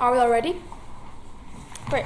Are we all ready? Great.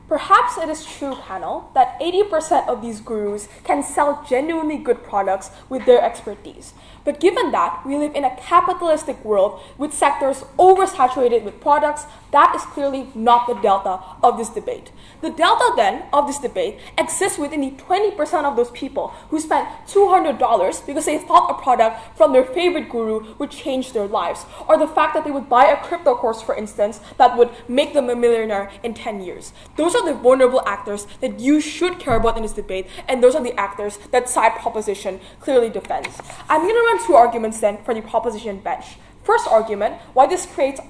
Perhaps it is true, panel, that 80% of these gurus can sell genuinely good products with their expertise. But given that we live in a capitalistic world with sectors oversaturated with products, that is clearly not the delta of this debate. The delta then of this debate exists within the 20% of those people who spent $200 because they thought a product from their favorite guru would change their lives, or the fact that they would buy a crypto course, for instance, that would make them a millionaire in 10 years. Those are the vulnerable actors that you should care about in this debate, and those are the actors that side proposition clearly defends. I'm going to run two arguments then for the proposition bench. First argument, why this creates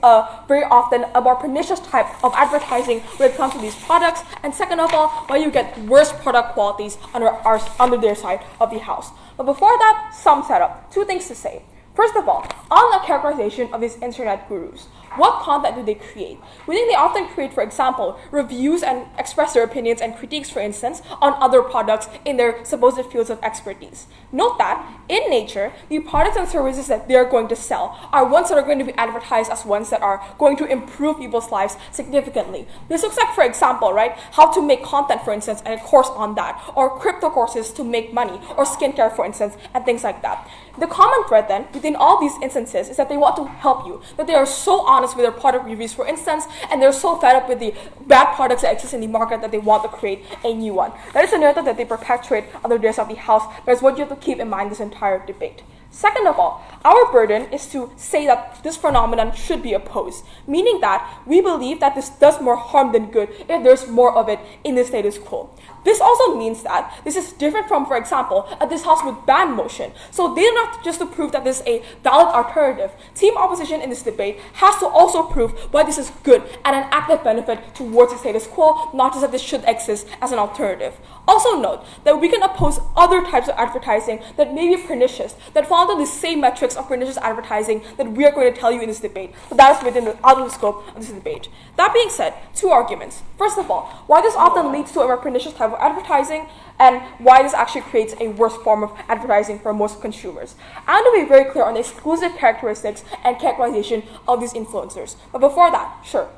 very often a more pernicious type of advertising when it comes to these products, and second of all, why you get worse product qualities under their side of the house. But before that, some setup. Two things to say. First of all, on the characterization of these internet gurus, what content do they create? We think they often create, for example, reviews and express their opinions and critiques, for instance, on other products in their supposed fields of expertise. Note that, in nature, the products and services that they are going to sell are ones that are going to be advertised as ones that are going to improve people's lives significantly. This looks like, for example, right, how to make content, for instance, and a course on that, or crypto courses to make money, or skincare, for instance, and things like that. The common thread then, within all these instances, is that they want to help you, that they are so honest with their product reviews, for instance, and they're so fed up with the bad products that exist in the market that they want to create a new one. That is a narrative that they perpetuate on the days of the house. That is what you have to keep in mind this entire debate. Second of all, our burden is to say that this phenomenon should be opposed, meaning that we believe that this does more harm than good if there's more of it in the status quo. This also means that this is different from, for example, this house with ban motion. So they don't have just to prove that this is a valid alternative. Team opposition in this debate has to also prove why this is good and an active benefit towards the status quo, not just that this should exist as an alternative. Also note that we can oppose other types of advertising that may be pernicious, that fall into the same metrics of pernicious advertising that we are going to tell you in this debate. So that is out of the scope of this debate. That being said, two arguments. First of all, why this often leads to a more pernicious type of advertising, and why this actually creates a worse form of advertising for most consumers. I want to be very clear on the exclusive characteristics and characterization of these influencers. But before that, sure.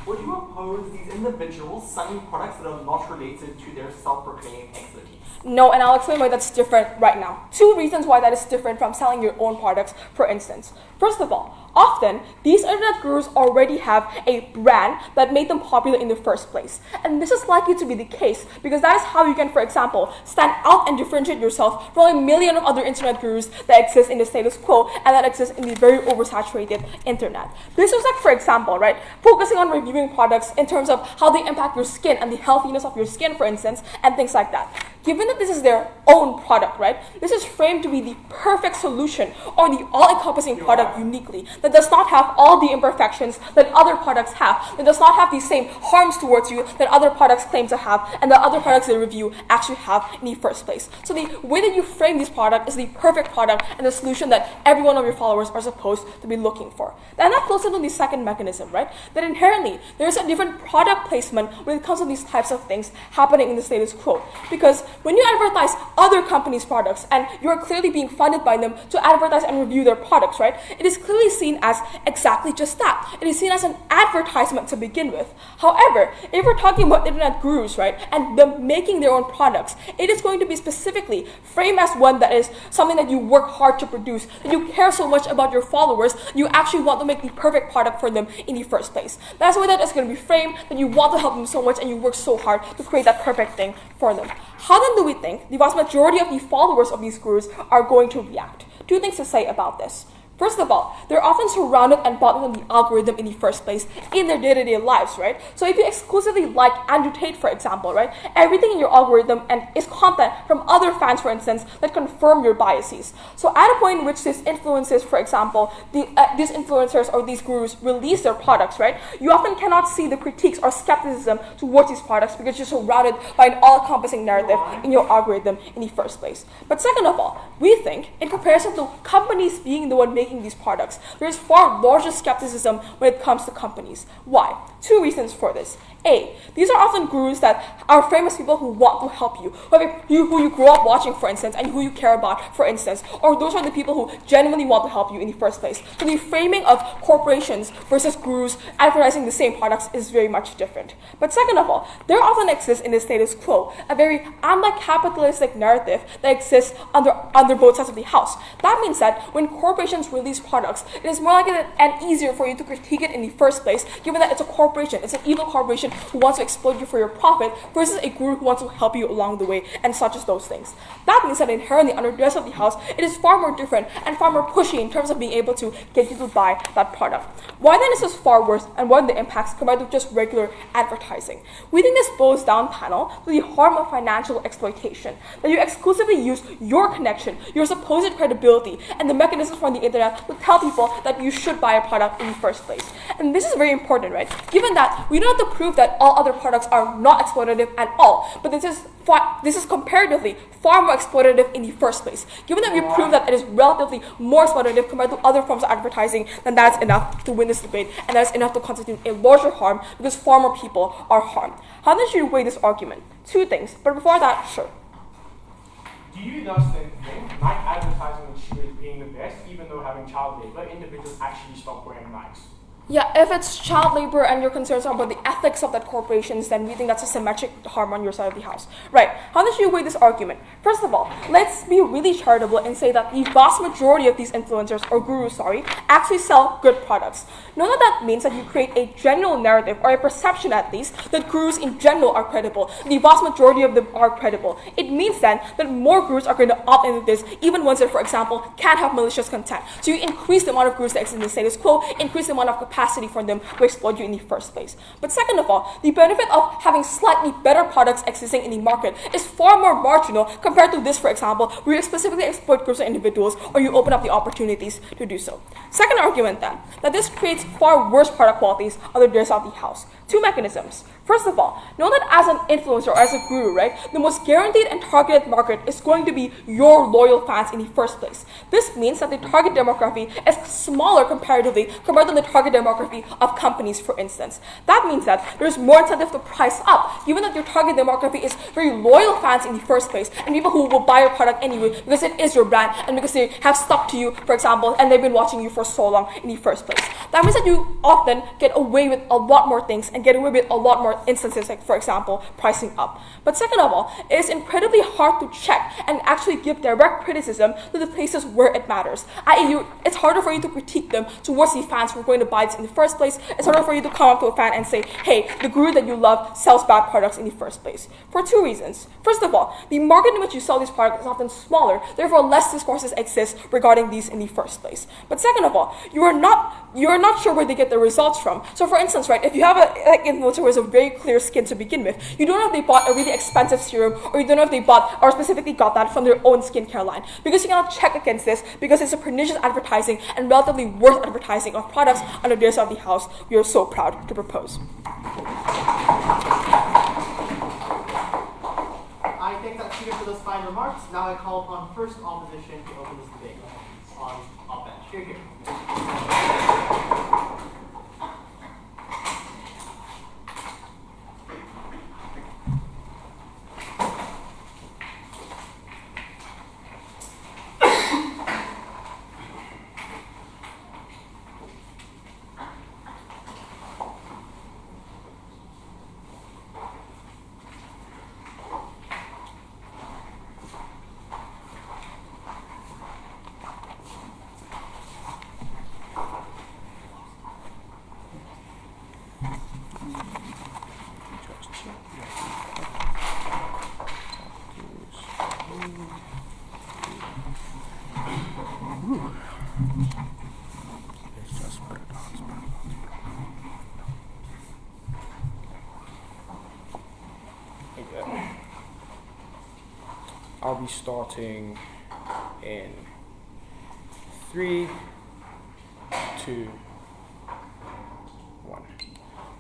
Would you oppose these individuals selling products that are not related to their self-proclaimed expertise? No, and I'll explain why that's different right now. Two reasons why that is different from selling your own products, for instance. First of all, often, these internet gurus already have a brand that made them popular in the first place. And this is likely to be the case because that is how you can, for example, stand out and differentiate yourself from a million of other internet gurus that exist in the status quo and that exist in the very oversaturated internet. This is like, for example, right, focusing on reviewing products in terms of how they impact your skin and the healthiness of your skin, for instance, and things like that. Given that this is their own product, right, this is framed to be the perfect solution or the all-encompassing product uniquely that does not have all the imperfections that other products have, that does not have the same harms towards you that other products claim to have and that other products they review actually have in the first place. So the way that you frame this product is the perfect product and the solution that every one of your followers are supposed to be looking for. And that flows into the second mechanism, right, that inherently there is a different product placement when it comes to these types of things happening in the status quo. Because when you advertise other companies' products and you're clearly being funded by them to advertise and review their products, right, it is clearly seen as exactly just that. It is seen as an advertisement to begin with. However, if we're talking about internet gurus, right, and them making their own products, it is going to be specifically framed as one that is something that you work hard to produce, that you care so much about your followers, you actually want to make the perfect product for them in the first place. That's the way that it's going to be framed, that you want to help them so much and you work so hard to create that perfect thing for them. How then do we think the vast majority of the followers of these gurus are going to react? Two things to say about this. First of all, they're often surrounded and bought into the algorithm in the first place in their day-to-day lives, right? So if you exclusively like Andrew Tate, for example, right, everything in your algorithm and is content from other fans, for instance, that confirm your biases. So at a point in which these influencers, for example, these influencers or these gurus release their products, right, you often cannot see the critiques or skepticism towards these products because you're surrounded by an all-encompassing narrative in your algorithm in the first place. But second of all, we think, in comparison to companies being the one making making these products, there is far larger skepticism when it comes to companies. Why? Two reasons for this. A, these are often gurus that are famous people who want to help you, who you grew up watching, for instance, and who you care about, for instance, or those are the people who genuinely want to help you in the first place. So the framing of corporations versus gurus advertising the same products is very much different. But second of all, there often exists in the status quo a very anti-capitalistic narrative that exists under both sides of the house. That means that when corporations release products, it is more likely and easier for you to critique it in the first place, given that it's a corporation, it's an evil corporation who wants to exploit you for your profit versus a guru who wants to help you along the way, and such as those things. That means that inherently under the rest of the house, it is far more different and far more pushy in terms of being able to get you to buy that product. Why then is this far worse, and what are the impacts compared to just regular advertising? We think this boils down, panel, to the harm of financial exploitation, that you exclusively use your connection, your supposed credibility, and the mechanisms from the internet to tell people that you should buy a product in the first place. And this is very important, right? Given that we don't have to prove that all other products are not exploitative at all, but this is comparatively far more exploitative in the first place. Given that we prove that it is relatively more exploitative compared to other forms of advertising, then that's enough to win this debate, and that's enough to constitute a larger harm because far more people are harmed. How then should you weigh this argument? Two things, but before that, sure. Do you thus think Nike advertising and shoes being the best, even though having child labor, individuals actually stop wearing Nikes? Yeah, if it's child labor and your concerns are about the ethics of that corporations, then we think that's a symmetric harm on your side of the house. Right, how does you weigh this argument? First of all, let's be really charitable and say that the vast majority of these influencers, or gurus, actually sell good products. Know that means that you create a general narrative, or a perception at least, that gurus in general are credible. The vast majority of them are credible. It means then that more gurus are going to opt into this, even ones that, for example, can have malicious content. So you increase the amount of gurus that exist in the status quo, increase the amount of capacity for them to exploit you in the first place. But second of all, the benefit of having slightly better products existing in the market is far more marginal compared to this, for example, where you specifically exploit groups or individuals, or you open up the opportunities to do so. Second argument then, that this creates far worse product qualities on the other side of the house. Two mechanisms. First of all, know that as an influencer or as a guru, right, the most guaranteed and targeted market is going to be your loyal fans in the first place. This means that the target demography is smaller comparatively compared to the target demography of companies, for instance. That means that there's more incentive to price up, given that your target demography is very loyal fans in the first place, and people who will buy your product anyway because it is your brand and because they have stuck to you, for example, and they've been watching you for so long in the first place. That means that you often get away with a lot more things and get away with a lot more instances, like, for example, pricing up. But second of all, it is incredibly hard to check and actually give direct criticism to the places where it matters. I.e., it's harder for you to critique them towards the fans who are going to buy this in the first place. It's harder for you to come up to a fan and say, hey, the guru that you love sells bad products in the first place. For two reasons. First of all, the market in which you sell these products is often smaller, therefore less discourses exist regarding these in the first place. But second of all, you are not sure where they get the results from. So for instance, right, if you have an influencer who has a very clear skin to begin with, you don't know if they bought a really expensive serum, or you don't know if they bought or specifically got that from their own skincare line. Because you cannot check against this, because it's a pernicious advertising and relatively worse advertising of products under the side of the house we are so proud to propose. I think that's it for those fine remarks. Now I call upon first opposition to open this debate on op-ed. Here. I'll be starting in 3, 2, 1.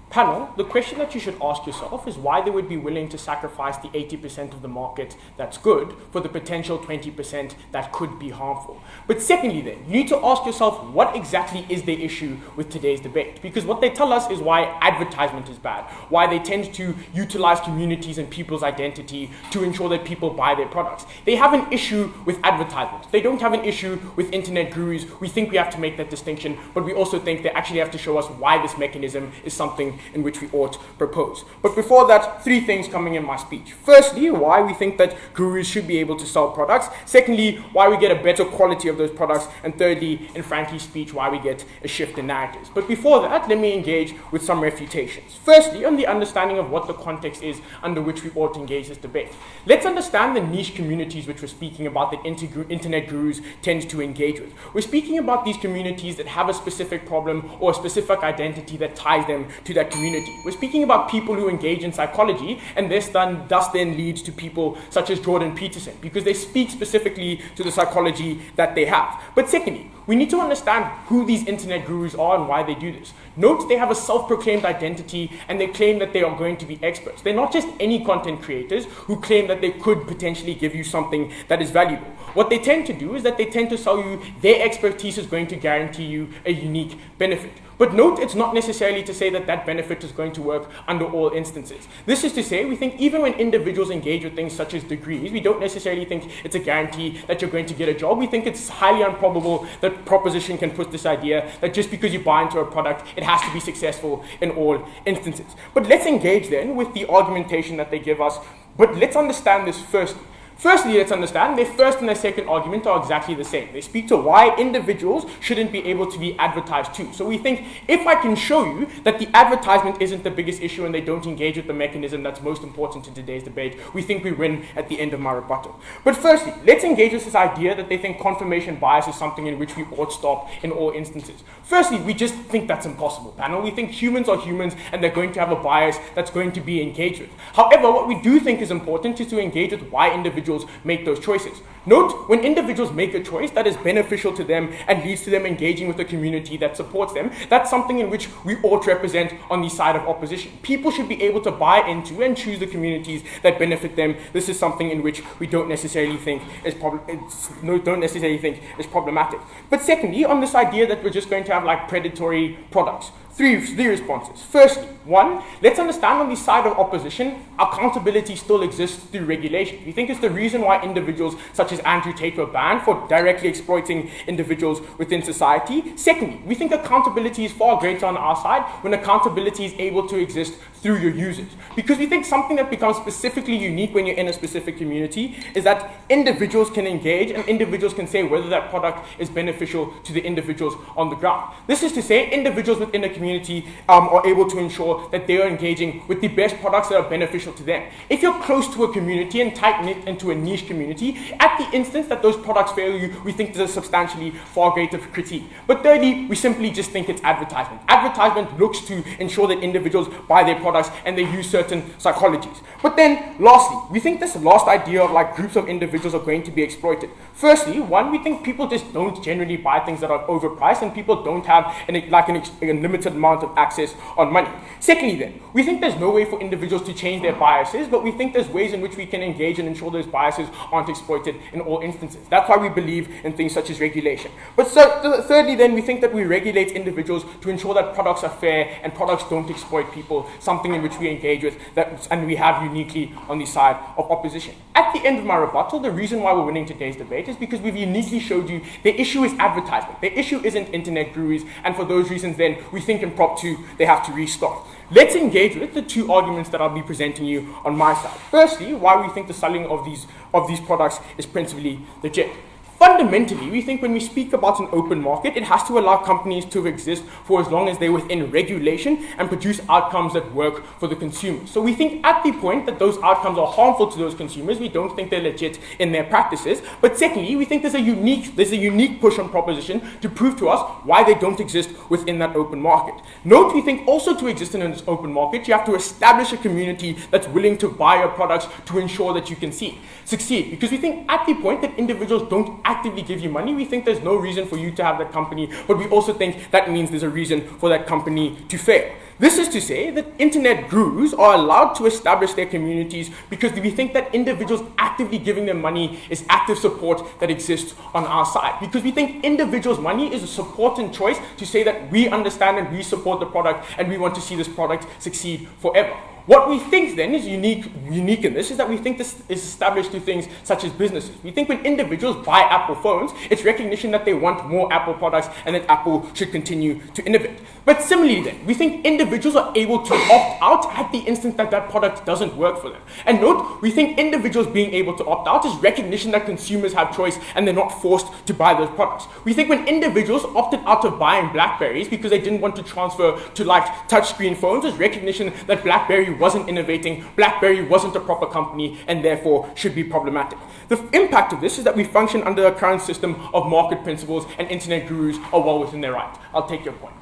Panel, the question that you should ask yourself is why they would be willing to sacrifice the 80% of the market that's good for the potential 20% that could be harmful. But secondly then, you need to ask yourself what exactly is the issue with today's debate? Because what they tell us is why advertisement is bad, why they tend to utilize communities and people's identity to ensure that people buy their products. They have an issue with advertisement. They don't have an issue with internet gurus. We think we have to make that distinction, but we also think they actually have to show us why this mechanism is something in which we ought propose. But before that, three things coming in my speech. Firstly, why we think that gurus should be able to sell products. Secondly, why we get a better quality of those products. And thirdly, in Frankie's speech, why we get a shift in narratives. But before that, let me engage with some refutations. Firstly, on the understanding of what the context is under which we ought to engage this debate. Let's understand the niche communities which we're speaking about that internet gurus tend to engage with. We're speaking about these communities that have a specific problem or a specific identity that ties them to that community. We're speaking about people who engage in psychology, and this thus then leads to people such as Jordan Peterson, because they speak specifically to the psychology that they have. But secondly, we need to understand who these internet gurus are and why they do this. Note they have a self-proclaimed identity and they claim that they are going to be experts. They're not just any content creators who claim that they could potentially give you something that is valuable. What they tend to do is that they tend to sell you their expertise is going to guarantee you a unique benefit. But note, it's not necessarily to say that that benefit is going to work under all instances. This is to say, we think even when individuals engage with things such as degrees, we don't necessarily think it's a guarantee that you're going to get a job. We think it's highly improbable that proposition can put this idea that just because you buy into a product, it has to be successful in all instances. But let's engage then with the argumentation that they give us. But let's understand this first. Firstly, let's understand their first and their second argument are exactly the same. They speak to why individuals shouldn't be able to be advertised to. So we think if I can show you that the advertisement isn't the biggest issue and they don't engage with the mechanism that's most important in today's debate, we think we win at the end of my rebuttal. But firstly, let's engage with this idea that they think confirmation bias is something in which we ought stop in all instances. Firstly, we just think that's impossible, panel. We think humans are humans and they're going to have a bias that's going to be engaged with. However, what we do think is important is to engage with why individuals make those choices. Note, when individuals make a choice that is beneficial to them and leads to them engaging with a community that supports them, that's something in which we ought to represent on the side of opposition. People should be able to buy into and choose the communities that benefit them. This is something in which we don't necessarily think is problematic. But secondly, on this idea that we're just going to have like predatory products. Three responses. Firstly, one, let's understand on the side of opposition, accountability still exists through regulation. We think it's the reason why individuals such as Andrew Tate were banned for directly exploiting individuals within society. Secondly, we think accountability is far greater on our side when accountability is able to exist through your users. Because we think something that becomes specifically unique when you're in a specific community is that individuals can engage and individuals can say whether that product is beneficial to the individuals on the ground. This is to say individuals within a community are able to ensure that they are engaging with the best products that are beneficial to them. If you're close to a community and tight-knit into a niche community, at the instance that those products fail you, we think there's a substantially far greater critique. But thirdly, we simply just think it's advertisement. Advertisement looks to ensure that individuals buy their products and they use certain psychologies. But then, lastly, we think this last idea of like groups of individuals are going to be exploited. Firstly, one, we think people just don't generally buy things that are overpriced and people don't have a limited amount of access on money. Secondly then, we think there's no way for individuals to change their biases, but we think there's ways in which we can engage and ensure those biases aren't exploited in all instances. That's why we believe in things such as regulation. But thirdly then, we think that we regulate individuals to ensure that products are fair and products don't exploit people, something in which we engage with that, and we have uniquely on the side of opposition. At the end of my rebuttal, the reason why we're winning today's debate is because we've uniquely showed you the issue is advertisement. The issue isn't internet gurus, and for those reasons then, we think in Prop 2, they have to restart. Let's engage with the two arguments that I'll be presenting you on my side. Firstly, why we think the selling of these products is principally legit. Fundamentally, we think when we speak about an open market, it has to allow companies to exist for as long as they're within regulation and produce outcomes that work for the consumers. So we think at the point that those outcomes are harmful to those consumers, we don't think they're legit in their practices. But secondly, we think there's a unique push on proposition to prove to us why they don't exist within that open market. Note, we think also to exist in this open market, you have to establish a community that's willing to buy your products to ensure that you can succeed. Because we think at the point that individuals don't actively give you money, we think there's no reason for you to have that company, but we also think that means there's a reason for that company to fail. This is to say that internet gurus are allowed to establish their communities because we think that individuals actively giving them money is active support that exists on our side. Because we think individuals' money is a support and choice to say that we understand and we support the product and we want to see this product succeed forever. What we think then is unique in this is that we think this is established through things such as businesses. We think when individuals buy Apple phones, it's recognition that they want more Apple products and that Apple should continue to innovate. But similarly then, we think individuals are able to opt out at the instant that that product doesn't work for them. And note, we think individuals being able to opt out is recognition that consumers have choice and they're not forced to buy those products. We think when individuals opted out of buying Blackberries because they didn't want to transfer to like touchscreen phones is recognition that Blackberry wasn't innovating, BlackBerry wasn't a proper company, and therefore should be problematic. The impact of this is that we function under a current system of market principles, and internet gurus are well within their right. I'll take your point.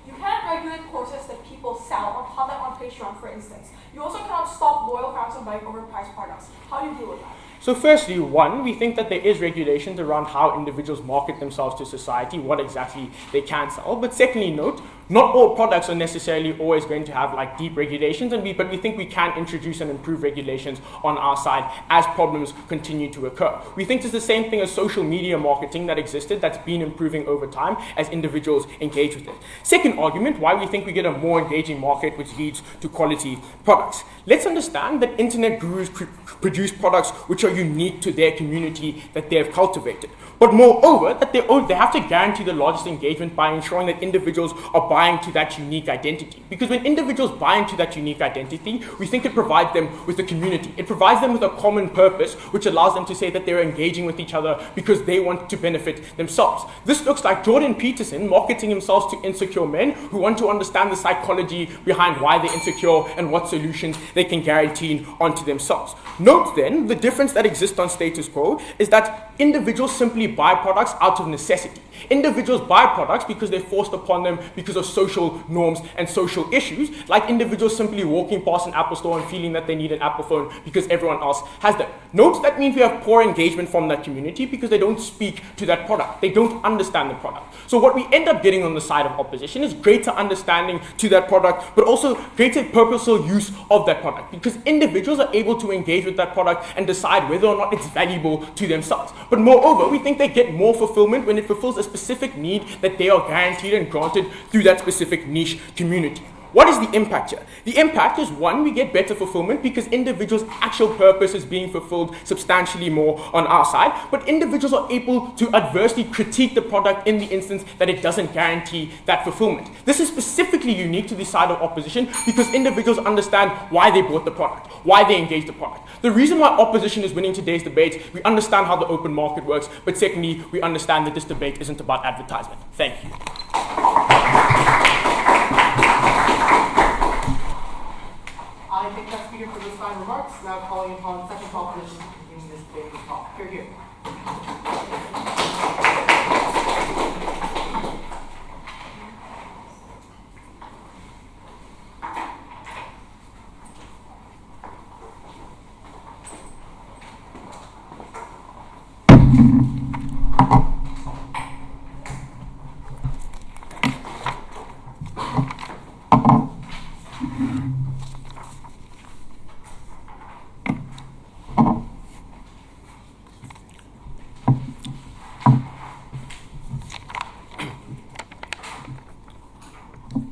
You can't regulate courses that people sell or content on Patreon, for instance. You also cannot stop loyal fans from buying overpriced products. How do you deal with that? So firstly, one, we think that there is regulations around how individuals market themselves to society, what exactly they can sell. But secondly, note, not all products are necessarily always going to have like deep regulations, but we think we can introduce and improve regulations on our side as problems continue to occur. We think it's the same thing as social media marketing that existed, that's been improving over time as individuals engage with it. Second argument, why we think we get a more engaging market which leads to quality products. Let's understand that internet gurus produce products which are unique to their community that they have cultivated. But moreover, that they have to guarantee the largest engagement by ensuring that individuals are buying to that unique identity. Because when individuals buy into that unique identity, we think it provides them with a community. It provides them with a common purpose, which allows them to say that they're engaging with each other because they want to benefit themselves. This looks like Jordan Peterson marketing himself to insecure men who want to understand the psychology behind why they're insecure and what solutions they can guarantee onto themselves. Note then, the difference that exists on status quo is that individuals simply buy products out of necessity. Individuals buy products because they're forced upon them because of social norms and social issues, like individuals simply walking past an Apple store and feeling that they need an Apple phone because everyone else has them. Note that means we have poor engagement from that community because they don't speak to that product. They don't understand the product. So what we end up getting on the side of opposition is greater understanding to that product, but also greater purposeful use of that product because individuals are able to engage with that product and decide whether or not it's valuable to themselves. But moreover, we think they get more fulfillment when it fulfills a specific need that they are guaranteed and granted through that specific niche community. What is the impact here? The impact is, one, we get better fulfillment because individuals' actual purpose is being fulfilled substantially more on our side, but individuals are able to adversely critique the product in the instance that it doesn't guarantee that fulfillment. This is specifically unique to the side of opposition because individuals understand why they bought the product, why they engaged the product. The reason why opposition is winning today's debate, we understand how the open market works, but secondly, we understand that this debate isn't about advertisement. Thank you. I think that's speaker for those final remarks. Now calling upon second proposition to continue this debate with talk. Here.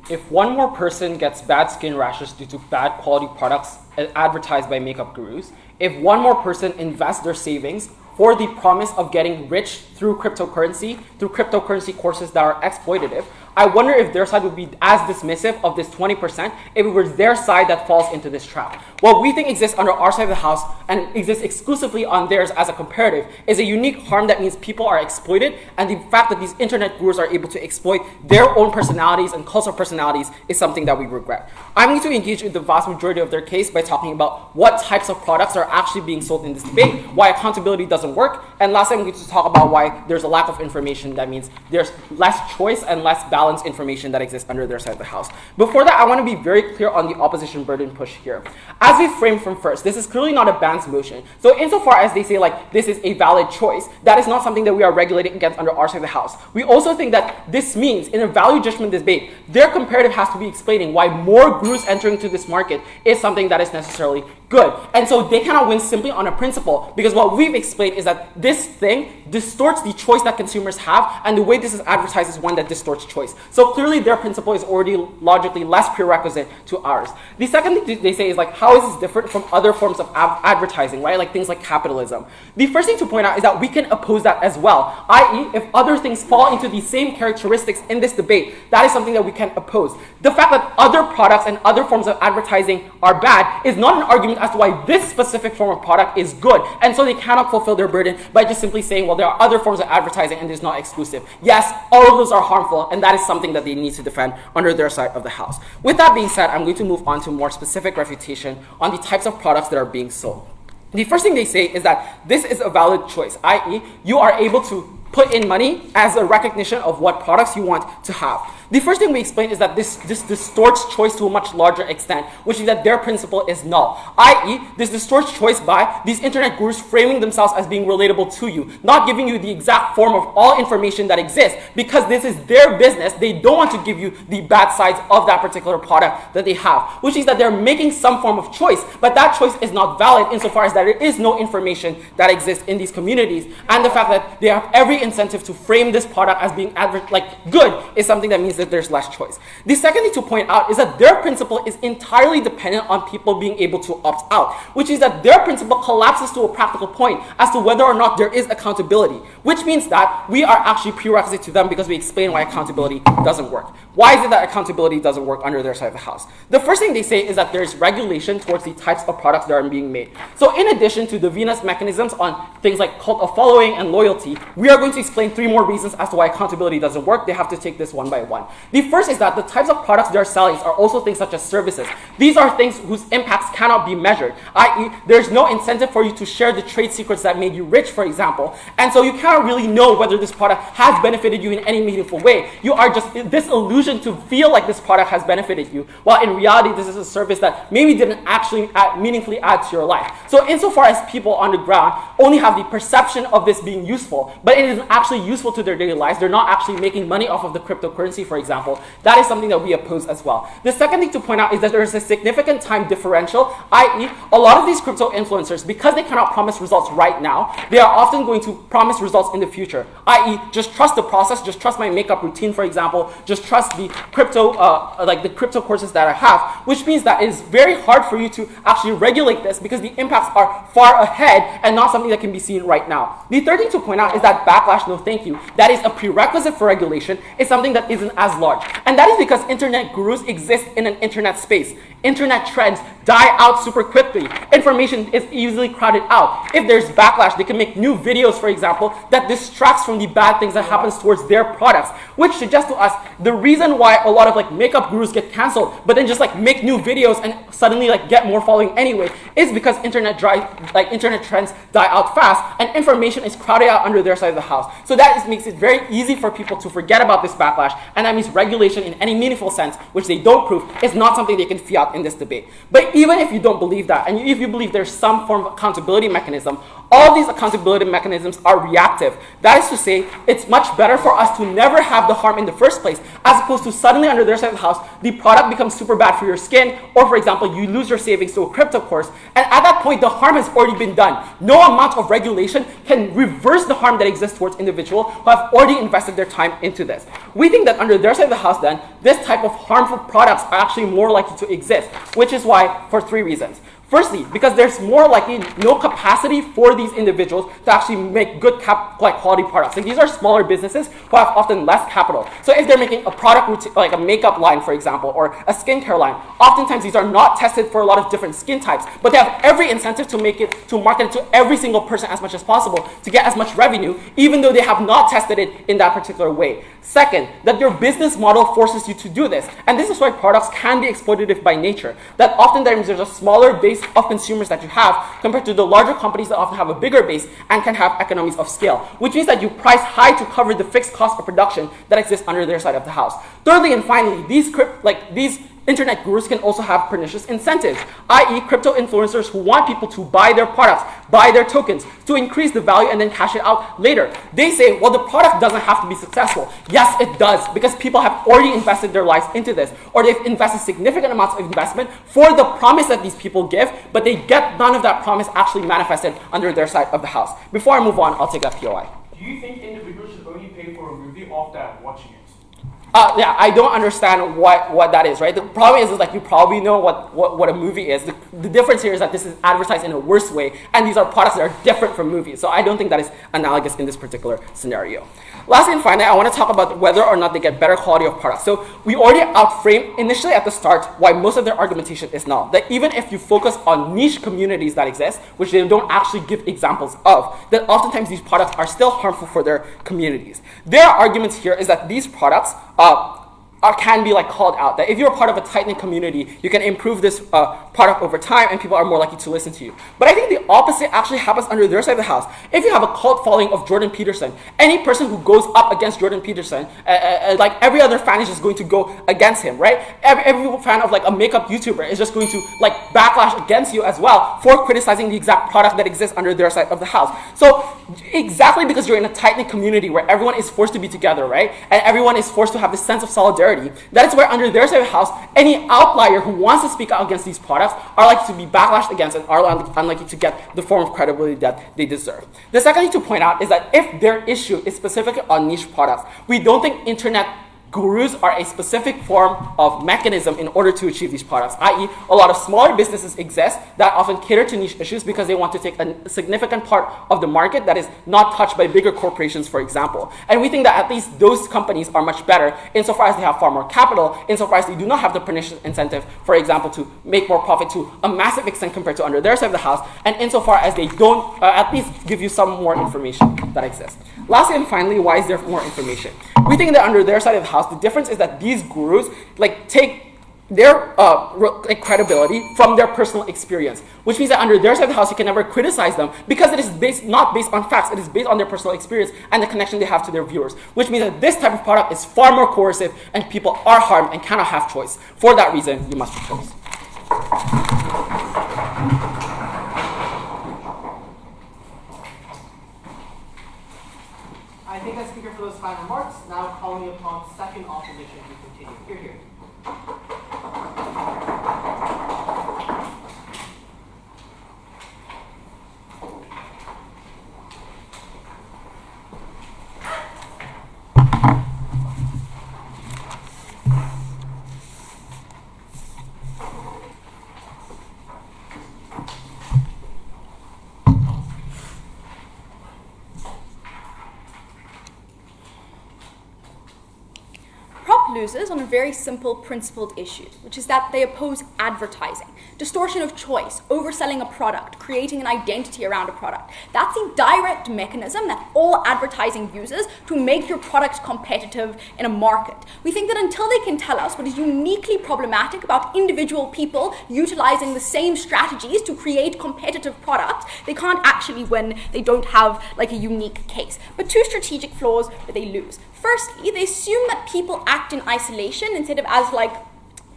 If one more person gets bad skin rashes due to bad quality products advertised by makeup gurus, if one more person invests their savings for the promise of getting rich through cryptocurrency courses that are exploitative, I wonder if their side would be as dismissive of this 20% if it was their side that falls into this trap. What we think exists under our side of the house and exists exclusively on theirs as a comparative is a unique harm that means people are exploited, and the fact that these internet gurus are able to exploit their own personalities and cultural personalities is something that we regret. I'm going to engage with the vast majority of their case by talking about what types of products are actually being sold in this debate, why accountability doesn't work, And lastly, I'm going to talk about why there's a lack of information. That means there's less choice and less balanced information that exists under their side of the house. Before that, I want to be very clear on the opposition burden push here. As we framed from first, this is clearly not a bans motion. So insofar as they say like this is a valid choice, that is not something that we are regulating against under our side of the house. We also think that this means in a value judgment debate, their comparative has to be explaining why more groups entering to this market is something that is necessarily good. And so they cannot win simply on a principle, because what we've explained is that this thing distorts the choice that consumers have, and the way this is advertised is one that distorts choice. So clearly their principle is already logically less prerequisite to ours. The second thing they say is like, how is this different from other forms of advertising, right? Like things like capitalism. The first thing to point out is that we can oppose that as well, i.e. if other things fall into the same characteristics in this debate, that is something that we can oppose. The fact that other products and other forms of advertising are bad is not an argument as to why this specific form of product is good, and so they cannot fulfill their burden by just simply saying, well, there are other forms of advertising and it's not exclusive. Yes, all of those are harmful, and that is something that they need to defend under their side of the house. With that being said, I'm going to move on to more specific refutation on the types of products that are being sold. The first thing they say is that this is a valid choice, i.e. you are able to put in money as a recognition of what products you want to have. The first thing we explain is that this distorts choice to a much larger extent, which is that their principle is null, i.e. this distorts choice by these internet gurus framing themselves as being relatable to you, not giving you the exact form of all information that exists, because this is their business. They don't want to give you the bad sides of that particular product that they have, which is that they're making some form of choice, but that choice is not valid insofar as that there is no information that exists in these communities, and the fact that they have every incentive to frame this product as being good is something that means that there's less choice. The second thing to point out is that their principle is entirely dependent on people being able to opt out, which is that their principle collapses to a practical point as to whether or not there is accountability, which means that we are actually prerequisite to them because we explain why accountability doesn't work. Why is it that accountability doesn't work under their side of the house? The first thing they say is that there's regulation towards the types of products that are being made. So in addition to the Venus mechanisms on things like cult of following and loyalty, we are going to explain 3 more reasons as to why accountability doesn't work. They have to take this one by one. The first is that the types of products they're selling are also things such as services. These are things whose impacts cannot be measured, i.e. there's no incentive for you to share the trade secrets that made you rich, for example, and so you cannot really know whether this product has benefited you in any meaningful way. You are just this illusion to feel like this product has benefited you, while in reality this is a service that maybe didn't actually meaningfully add to your life. So insofar as people on the ground only have the perception of this being useful, but it isn't actually useful to their daily lives, they're not actually making money off of the cryptocurrency, for example, that is something that we oppose as well. The second thing to point out is that there is a significant time differential, i.e. a lot of these crypto influencers, because they cannot promise results right now, they are often going to promise results in the future, i.e. just trust the process, just trust my makeup routine, for example, just trust the crypto, the crypto courses that I have, which means that it is very hard for you to actually regulate this because the impacts are far ahead and not something that can be seen right now. The third thing to point out is that backlash, no thank you, that is a prerequisite for regulation, is something that isn't as large. And that is because internet gurus exist in an internet space. Internet trends die out super quickly. Information is easily crowded out. If there's backlash, they can make new videos, for example, that distracts from the bad things that happens towards their products, which suggests to us the reason why a lot of makeup gurus get canceled, but then just make new videos and suddenly get more following anyway, is because internet trends die out fast and information is crowded out under their side of the house. So that makes it very easy for people to forget about this backlash, and that means regulation in any meaningful sense, which they don't prove, is not something they can fiat in this debate. But even if you don't believe that, and if you believe there's some form of accountability mechanism, all these accountability mechanisms are reactive. That is to say, it's much better for us to never have the harm in the first place, as opposed to suddenly under their side of the house, the product becomes super bad for your skin, or for example, you lose your savings to a crypto course, and at that point, the harm has already been done. No amount of regulation can reverse the harm that exists towards individuals who have already invested their time into this. We think that under their side of the house then, this type of harmful products are actually more likely to exist, which is why, for 3 reasons. Firstly, because there's more likely no capacity for these individuals to actually make good quality products. These are smaller businesses who have often less capital. So if they're making a product routine, like a makeup line, for example, or a skincare line, oftentimes these are not tested for a lot of different skin types, but they have every incentive to market it to every single person as much as possible to get as much revenue, even though they have not tested it in that particular way. Second, that your business model forces you to do this. And this is why products can be exploitative by nature. That oftentimes there's a smaller base of consumers that you have compared to the larger companies that often have a bigger base and can have economies of scale, which means that you price high to cover the fixed cost of production that exists under their side of the house. Thirdly and finally, these internet gurus can also have pernicious incentives, i.e. crypto influencers who want people to buy their products, buy their tokens, to increase the value and then cash it out later. They say, well, the product doesn't have to be successful. Yes, it does, because people have already invested their lives into this, or they've invested significant amounts of investment for the promise that these people give, but they get none of that promise actually manifested under their side of the house. Before I move on, I'll take that POI. Do you think individuals should only pay for a movie after watching it? Yeah, I don't understand what that is, right? The problem is like you probably know what a movie is. The difference here is that this is advertised in a worse way, and these are products that are different from movies. So I don't think that is analogous in this particular scenario. Lastly and finally, I want to talk about whether or not they get better quality of product. So we already outframed initially at the start why most of their argumentation is null. That even if you focus on niche communities that exist, which they don't actually give examples of, that oftentimes these products are still harmful for their communities. Their arguments here is that these products can be like called out. That if you're part of a tight-knit community, you can improve this product over time and people are more likely to listen to you. But I think the opposite actually happens under their side of the house. If you have a cult following of Jordan Peterson, any person who goes up against Jordan Peterson, like every other fan is just going to go against him, right? Every fan of like a makeup YouTuber is just going to like backlash against you as well for criticizing the exact product that exists under their side of the house. So exactly because you're in a tight-knit community where everyone is forced to be together, right? And everyone is forced to have this sense of solidarity. That is where under their side of the house, any outlier who wants to speak out against these products are likely to be backlashed against and are unlikely to get the form of credibility that they deserve. The second thing to point out is that if their issue is specifically on niche products, we don't think internet gurus are a specific form of mechanism in order to achieve these products, i.e. a lot of smaller businesses exist that often cater to niche issues because they want to take a significant part of the market that is not touched by bigger corporations, for example. And we think that at least those companies are much better insofar as they have far more capital, insofar as they do not have the pernicious incentive, for example, to make more profit to a massive extent compared to under their side of the house, and insofar as they don't at least give you some more information that exists. Lastly and finally, why is there more information? We think that under their side of the house, the difference is that these gurus like take their credibility from their personal experience, which means that under their side of the house, you can never criticize them because it is not based on facts. It is based on their personal experience and the connection they have to their viewers, which means that this type of product is far more coercive and people are harmed and cannot have choice. For that reason, you must propose. I thank that speaker for those final remarks. Now calling upon second opposition to continue. Hear, hear. Loses on a very simple principled issue, which is that they oppose advertising, distortion of choice, overselling a product, creating an identity around a product. That's the direct mechanism that all advertising uses to make your product competitive in a market. We think that until they can tell us what is uniquely problematic about individual people utilizing the same strategies to create competitive products, they can't actually win. They don't have like a unique case. But two strategic flaws that they lose. Firstly, they assume that people act in isolation instead of as like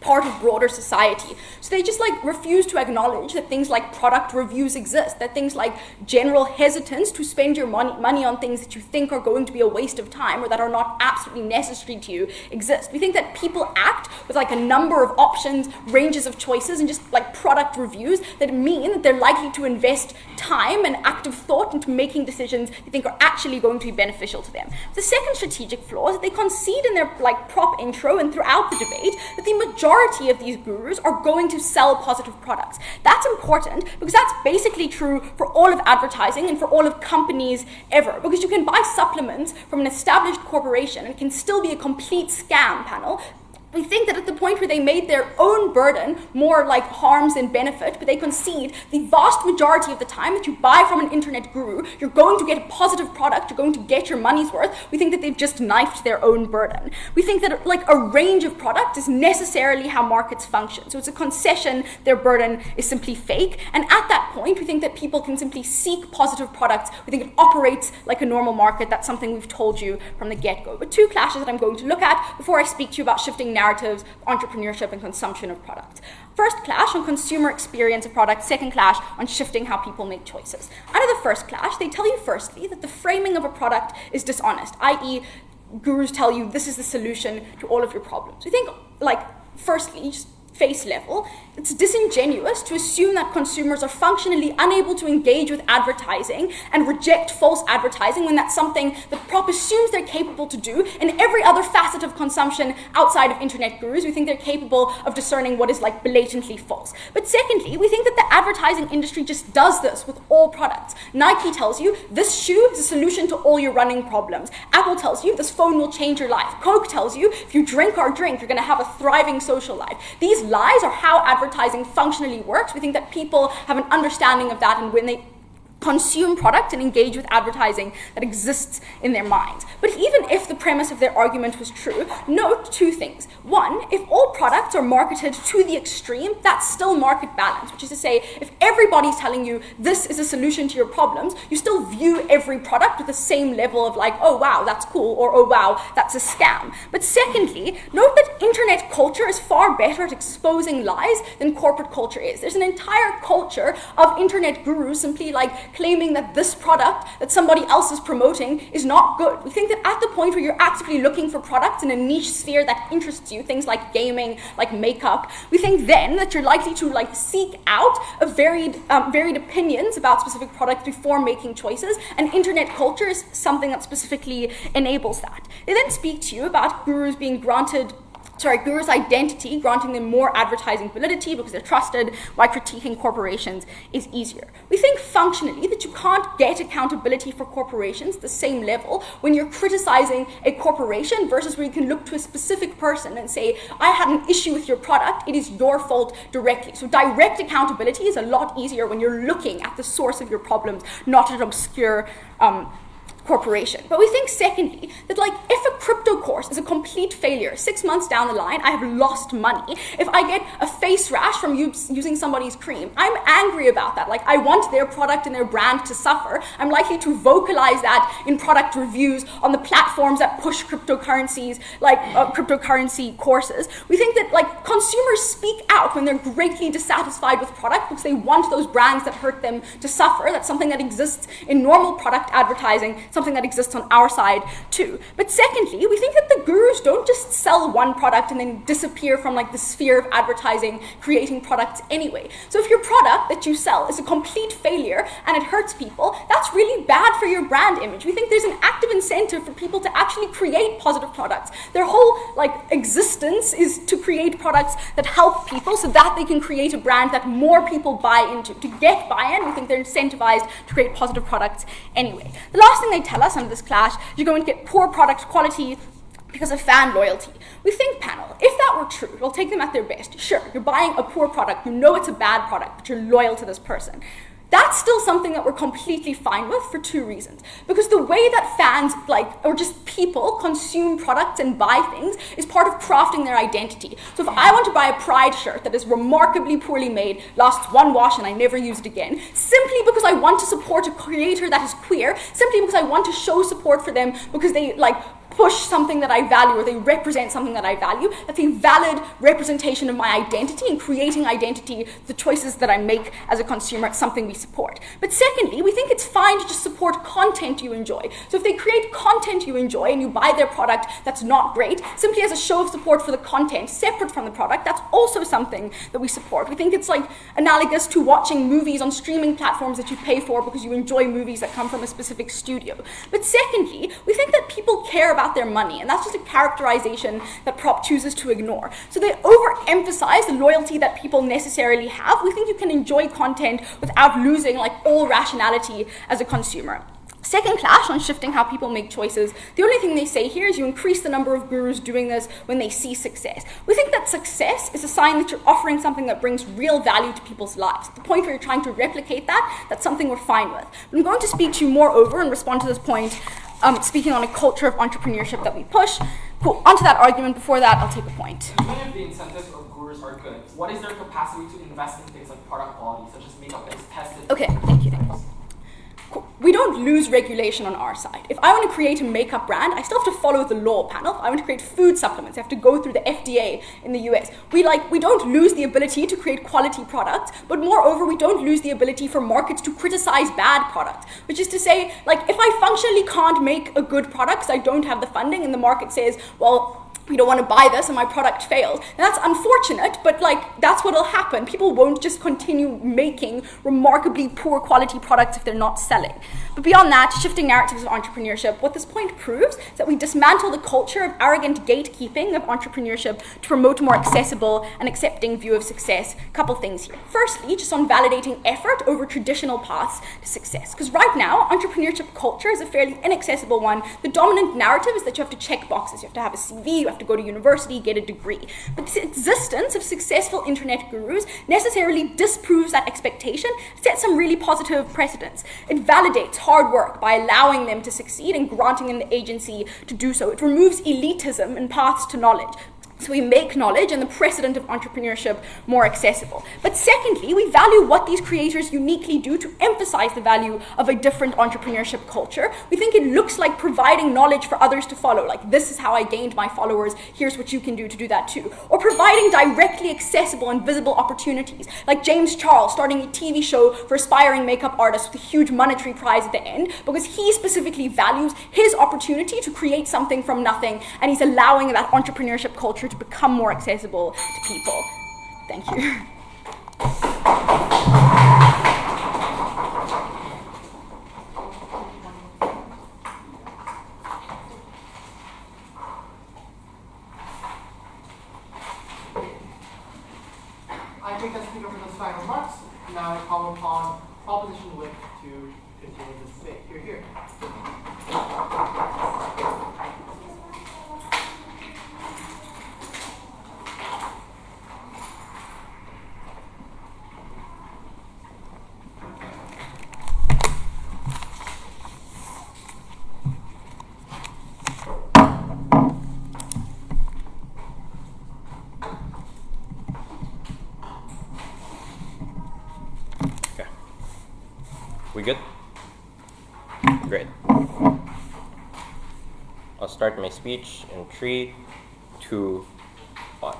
part of broader society. So they just like refuse to acknowledge that things like product reviews exist, that things like general hesitance to spend your money on things that you think are going to be a waste of time or that are not absolutely necessary to you exist. We think that people act with like a number of options, ranges of choices, and just like product reviews that mean that they're likely to invest time and active thought into making decisions they think are actually going to be beneficial to them. The second strategic flaw is that they concede in their like prop intro and throughout the debate that the majority of these gurus are going to sell positive products. That's important because that's basically true for all of advertising and for all of companies ever, because you can buy supplements from an established corporation and it can still be a complete scam We think that at the point where they made their own burden more like harms than benefit, but they concede the vast majority of the time that you buy from an internet guru, you're going to get a positive product, you're going to get your money's worth, we think that they've just knifed their own burden. We think that like a range of products is necessarily how markets function. So it's a concession, their burden is simply fake. And at that point, we think that people can simply seek positive products. We think it operates like a normal market. That's something we've told you from the get-go. But two clashes that I'm going to look at before I speak to you about shifting narratives, entrepreneurship, and consumption of products. First clash on consumer experience of products, second clash on shifting how people make choices. Out of the first clash, they tell you firstly that the framing of a product is dishonest, i.e. gurus tell you this is the solution to all of your problems. We think, like, firstly, just face level, it's disingenuous to assume that consumers are functionally unable to engage with advertising and reject false advertising when that's something that Prop assumes they're capable to do in every other facet of consumption outside of internet gurus. We think they're capable of discerning what is like blatantly false. But secondly, we think that the advertising industry just does this with all products. Nike tells you this shoe is a solution to all your running problems. Apple tells you this phone will change your life. Coke tells you if you drink our drink, you're going to have a thriving social life. These lies are how advertising functionally works. We think that people have an understanding of that, and when they consume product and engage with advertising, that exists in their minds. But even if the premise of their argument was true, note two things. One, if all products are marketed to the extreme, that's still market balance, which is to say, if everybody's telling you this is a solution to your problems, you still view every product with the same level of like, oh wow, that's cool, or oh wow, that's a scam. But secondly, note that internet culture is far better at exposing lies than corporate culture is. There's an entire culture of internet gurus simply like claiming that this product that somebody else is promoting is not good. We think that at the point where you're actively looking for products in a niche sphere that interests you, things like gaming, like makeup, we think then that you're likely to like seek out a varied opinions about specific products before making choices, and internet culture is something that specifically enables that. They then speak to you about gurus identity, granting them more advertising validity because they're trusted, why critiquing corporations is easier. We think functionally that you can't get accountability for corporations at the same level when you're criticizing a corporation versus where you can look to a specific person and say, I had an issue with your product, it is your fault directly. So direct accountability is a lot easier when you're looking at the source of your problems, not at an obscure corporation. But we think secondly that like if a crypto course is a complete failure, 6 months down the line I have lost money. If I get a face rash from using somebody's cream, I'm angry about that. Like I want their product and their brand to suffer. I'm likely to vocalize that in product reviews on the platforms that push cryptocurrencies, like cryptocurrency courses. We think that like consumers speak out when they're greatly dissatisfied with product because they want those brands that hurt them to suffer. That's something that exists in normal product advertising, something that exists on our side too. But secondly, we think that the gurus don't just sell one product and then disappear from like the sphere of advertising, creating products anyway. So if your product that you sell is a complete failure and it hurts people, that's really bad for your brand image. We think there's an active incentive for people to actually create positive products. Their whole like existence is to create products that help people so that they can create a brand that more people buy into. To get buy-in, we think they're incentivized to create positive products anyway. The last thing they tell us under this clash, you're going to get poor product quality because of fan loyalty. We think, panel, if that were true, it'll take them at their best. Sure, you're buying a poor product, you know it's a bad product, but you're loyal to this person. That's still something that we're completely fine with for two reasons. Because the way that fans, or just people consume products and buy things is part of crafting their identity. So if I want to buy a Pride shirt that is remarkably poorly made, lasts one wash and I never use it again, simply because I want to support a creator that is queer, simply because I want to show support for them because they push something that I value or they represent something that I value, that's a valid representation of my identity, and creating identity, the choices that I make as a consumer, it's something we support. But secondly, we think it's fine to just support content you enjoy. So if they create content you enjoy and you buy their product that's not great, simply as a show of support for the content separate from the product, that's also something that we support. We think it's like analogous to watching movies on streaming platforms that you pay for because you enjoy movies that come from a specific studio. But secondly, we think that people care about their money, and that's just a characterization that Prop chooses to ignore. So they overemphasize the loyalty that people necessarily have. We think you can enjoy content without losing all rationality as a consumer. Second clash on shifting how people make choices. The only thing they say here is you increase the number of gurus doing this when they see success. We think that success is a sign that you're offering something that brings real value to people's lives. At the point where you're trying to replicate that, that's something we're fine with. But I'm going to speak to you moreover and respond to this point, speaking on a culture of entrepreneurship that we push. Cool, onto that argument. Before that, I'll take a point. Even if the incentives of gurus are good, what is their capacity to invest in things like product quality, such as makeup that is tested? Okay, thank you. Cool. We don't lose regulation on our side. If I want to create a makeup brand, I still have to follow the law panel. If I want to create food supplements, I have to go through the FDA in the US. We don't lose the ability to create quality products, but moreover, we don't lose the ability for markets to criticize bad products, which is to say, like, if I functionally can't make a good product because I don't have the funding and the market says, well, we don't want to buy this and my product fails. And that's unfortunate, but that's what'll happen. People won't just continue making remarkably poor quality products if they're not selling. But beyond that, shifting narratives of entrepreneurship, what this point proves is that we dismantle the culture of arrogant gatekeeping of entrepreneurship to promote a more accessible and accepting view of success. A couple things here. Firstly, just on validating effort over traditional paths to success. Because right now, entrepreneurship culture is a fairly inaccessible one. The dominant narrative is that you have to check boxes. You have to have a CV, you have to go to university, get a degree. But the existence of successful internet gurus necessarily disproves that expectation, sets some really positive precedents. It validates hard work by allowing them to succeed and granting them the agency to do so. It removes elitism and paths to knowledge. So we make knowledge and the precedent of entrepreneurship more accessible. But secondly, we value what these creators uniquely do to emphasize the value of a different entrepreneurship culture. We think it looks like providing knowledge for others to follow, like this is how I gained my followers, here's what you can do to do that too. Or providing directly accessible and visible opportunities, like James Charles starting a TV show for aspiring makeup artists with a huge monetary prize at the end, because he specifically values his opportunity to create something from nothing, and he's allowing that entrepreneurship culture to become more accessible to people. Thank you. I think that's the speaker for those final remarks. Now I call upon Proposition Whip to continue this debate. Here. We good? Great. I'll start my speech in 3, 2, 1.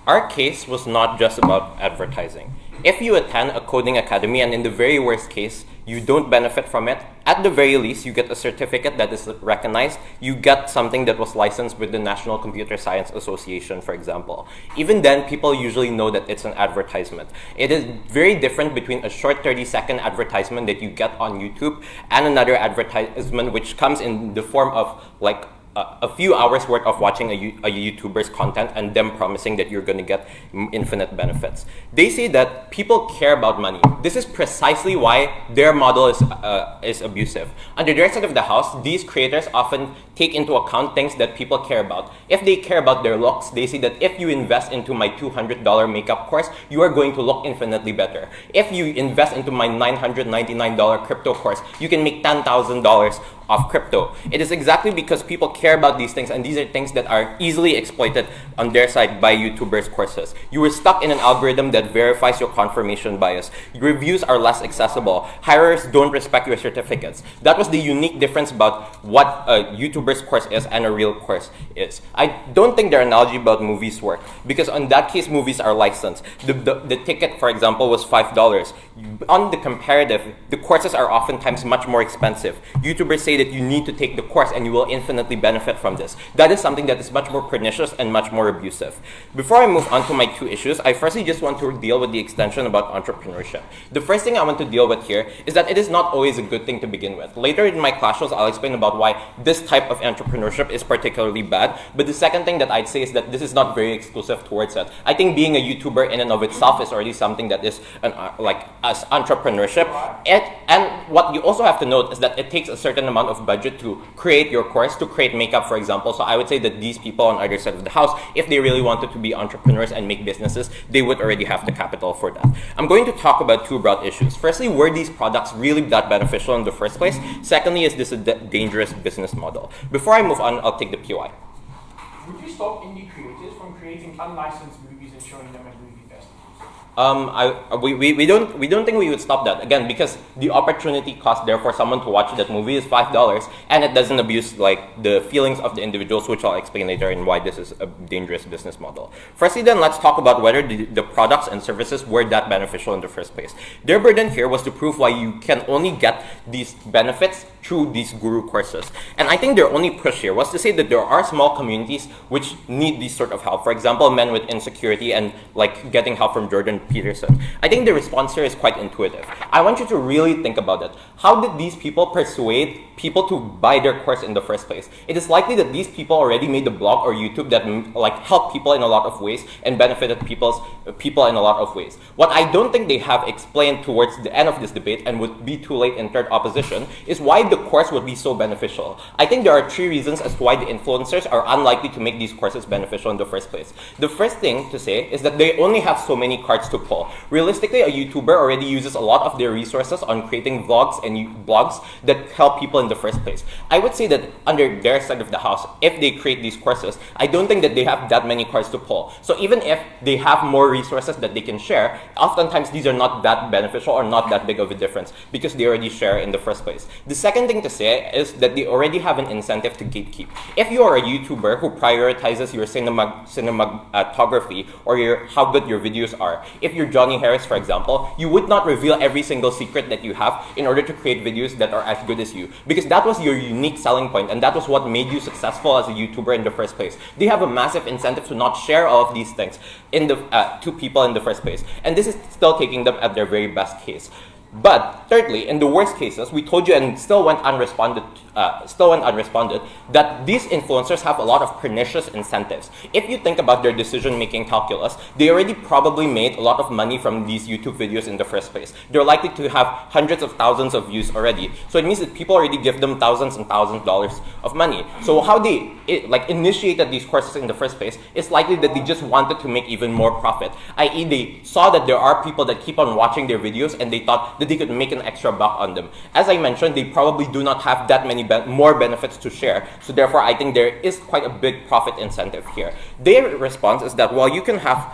Our case was not just about advertising. If you attend a coding academy and in the very worst case, you don't benefit from it, at the very least, you get a certificate that is recognized. You get something that was licensed with the National Computer Science Association, for example. Even then, people usually know that it's an advertisement. It is very different between a short 30-second advertisement that you get on YouTube and another advertisement which comes in the form of like a few hours worth of watching a YouTuber's content and them promising that you're going to get infinite benefits. They say that people care about money. This is precisely why their model is abusive. On the direct side of the house, these creators often take into account things that people care about. If they care about their looks, they say that if you invest into my $200 makeup course, you are going to look infinitely better. If you invest into my $999 crypto course, you can make $10,000 of crypto. It is exactly because people care about these things, and these are things that are easily exploited on their side by YouTubers' courses. You were stuck in an algorithm that verifies your confirmation bias. Your reviews are less accessible. Hirers don't respect your certificates. That was the unique difference about what a YouTuber's course is and a real course is. I don't think their analogy about movies work, because in that case, movies are licensed. The ticket, for example, was $5. On the comparative, the courses are oftentimes much more expensive. YouTubers say say that you need to take the course and you will infinitely benefit from this. That is something that is much more pernicious and much more abusive. Before I move on to my two issues, I firstly just want to deal with the extension about entrepreneurship. The first thing I want to deal with here is that it is not always a good thing to begin with. Later in my class shows, I'll explain about why this type of entrepreneurship is particularly bad. But the second thing that I'd say is that this is not very exclusive towards it. I think being a YouTuber in and of itself is already something that is as entrepreneurship. And what you also have to note is that it takes a certain amount of budget to create your course, to create makeup, for example. So I would say that these people on either side of the house, if they really wanted to be entrepreneurs and make businesses, they would already have the capital for that. I'm going to talk about two broad issues. Firstly, were these products really that beneficial in the first place? Secondly, is this a dangerous business model? Before I move on, I'll take the POI. Would you stop indie creators from creating unlicensed movies and showing them at movie festivals? We don't think we would stop that, again, because the opportunity cost there for someone to watch that movie is $5, and it doesn't abuse like the feelings of the individuals, which I'll explain later and why this is a dangerous business model. Firstly, then, let's talk about whether the products and services were that beneficial in the first place. Their burden here was to prove why you can only get these benefits through these guru courses. And I think their only push here was to say that there are small communities which need this sort of help. For example, men with insecurity and like getting help from Jordan Peterson. I think the response here is quite intuitive. I want you to really think about it. How did these people persuade people to buy their course in the first place? It is likely that these people already made a blog or YouTube that like helped people in a lot of ways and benefited people in a lot of ways. What I don't think they have explained towards the end of this debate, and would be too late in third opposition, is why the course would be so beneficial. I think there are three reasons as to why the influencers are unlikely to make these courses beneficial in the first place. The first thing to say is that they only have so many cards to pull. Realistically, a YouTuber already uses a lot of their resources on creating vlogs and blogs that help people in the first place. I would say that under their side of the house, if they create these courses, I don't think that they have that many cards to pull. So even if they have more resources that they can share, oftentimes these are not that beneficial or not that big of a difference because they already share in the first place. The second thing to say is that they already have an incentive to gatekeep. If you are a YouTuber who prioritizes your cinematography or how good your videos are, if you're Johnny Harris, for example, you would not reveal every single secret that you have in order to create videos that are as good as you, because that was your unique selling point and that was what made you successful as a YouTuber in the first place. They have a massive incentive to not share all of these things to people in the first place, and this is still taking them at their very best case. But thirdly, in the worst cases, we told you and still went unresponded that these influencers have a lot of pernicious incentives. If you think about their decision-making calculus, they already probably made a lot of money from these YouTube videos in the first place. They're likely to have hundreds of thousands of views already. So it means that people already give them thousands and thousands of dollars of money. So how they initiated these courses in the first place is likely that they just wanted to make even more profit. I.e., they saw that there are people that keep on watching their videos and they thought that they could make an extra buck on them. As I mentioned, they probably do not have that many more benefits to share. So therefore, I think there is quite a big profit incentive here. Their response is that while you can have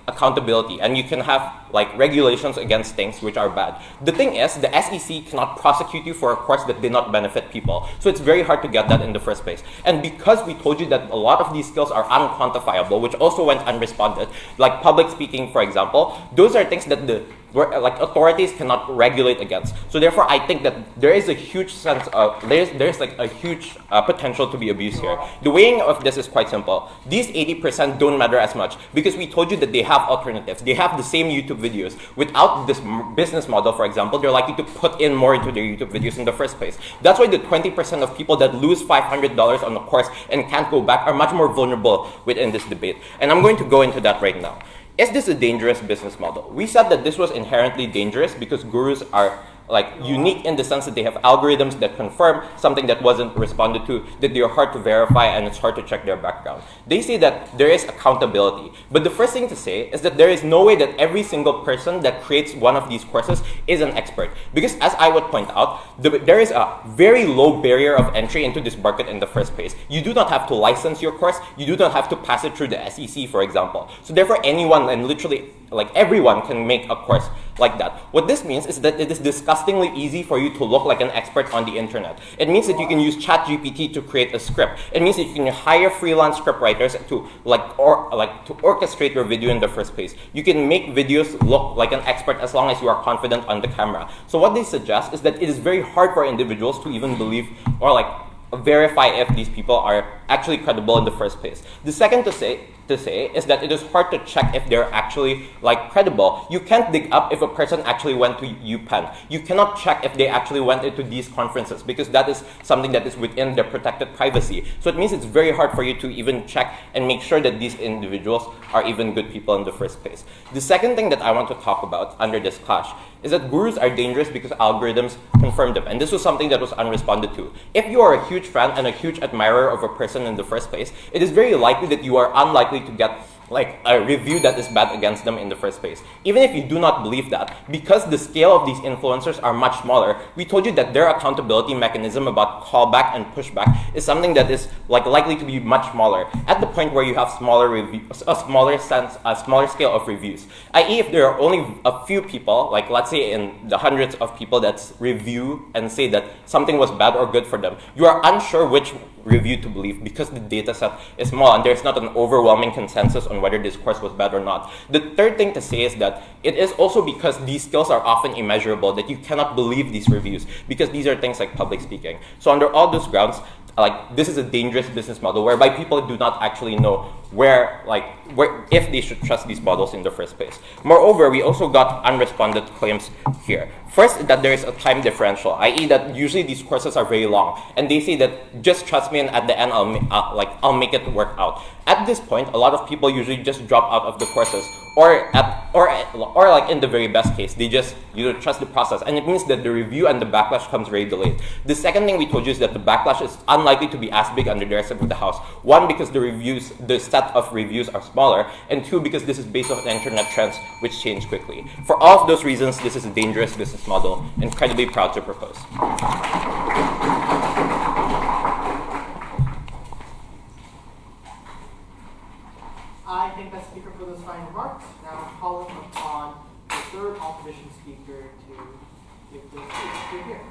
accountability and you can have regulations against things which are bad, the thing is the SEC cannot prosecute you for a course that did not benefit people. So it's very hard to get that in the first place. And because we told you that a lot of these skills are unquantifiable, which also went unresponded, like public speaking, for example, those are things that authorities cannot regulate against. So therefore, I think that there is a huge sense of there's a huge potential to be abused here. The weighing of this is quite simple. These 80% don't matter as much because we told you that they have alternatives. They have the same YouTube videos. Without this business model, for example, they're likely to put in more into their YouTube videos in the first place. That's why the 20% of people that lose $500 on a course and can't go back are much more vulnerable within this debate. And I'm going to go into that right now. Is this a dangerous business model? We said that this was inherently dangerous because gurus are unique in the sense that they have algorithms that confirm something that wasn't responded to, that they are hard to verify and it's hard to check their background. They say that there is accountability. But the first thing to say is that there is no way that every single person that creates one of these courses is an expert. Because as I would point out, there is a very low barrier of entry into this market in the first place. You do not have to license your course. You do not have to pass it through the SEC, for example. So therefore, anyone and literally everyone can make a course like that. What this means is that it is disgustingly easy for you to look like an expert on the internet. It means that you can use ChatGPT to create a script. It means that you can hire freelance script writers to to orchestrate your video in the first place. You can make videos look like an expert as long as you are confident on the camera. So what they suggest is that it is very hard for individuals to even believe or verify if these people are actually credible in the first place. The second to say is that it is hard to check if they're actually credible. You can't dig up if a person actually went to UPenn. You cannot check if they actually went into these conferences because that is something that is within their protected privacy. So it means it's very hard for you to even check and make sure that these individuals are even good people in the first place. The second thing that I want to talk about under this clash is that gurus are dangerous because algorithms confirm them. And this was something that was unresponded to. If you are a huge fan and a huge admirer of a person in the first place, it is very likely that you are unlikely to get a review that is bad against them in the first place. Even if you do not believe that, because the scale of these influencers are much smaller, we told you that their accountability mechanism about callback and pushback is something that is likely to be much smaller at the point where you have smaller reviews, a smaller scale of reviews. I.e., if there are only a few people, let's say in the hundreds of people that review and say that something was bad or good for them, you are unsure which review to believe because the data set is small and there's not an overwhelming consensus on whether this course was bad or not. The third thing to say is that it is also because these skills are often immeasurable that you cannot believe these reviews because these are things like public speaking. So under all those grounds, this is a dangerous business model whereby people do not actually know where if they should trust these models in the first place. Moreover, we also got unresponded claims here. First, that there is a time differential, i.e. that usually these courses are very long, and they say that just trust me and at the end I'll make it work out. At this point, a lot of people usually just drop out of the courses, or in the very best case, they just trust the process, and it means that the review and the backlash comes very delayed. The second thing we told you is that the backlash is unlikely to be as big under the rest of the house. One, because the set of reviews are smaller, and two, because this is based on internet trends which change quickly. For all of those reasons, this is a dangerous business model, incredibly proud to propose. I thank that speaker for those fine remarks. Now calling upon the third opposition speaker to give the speech here.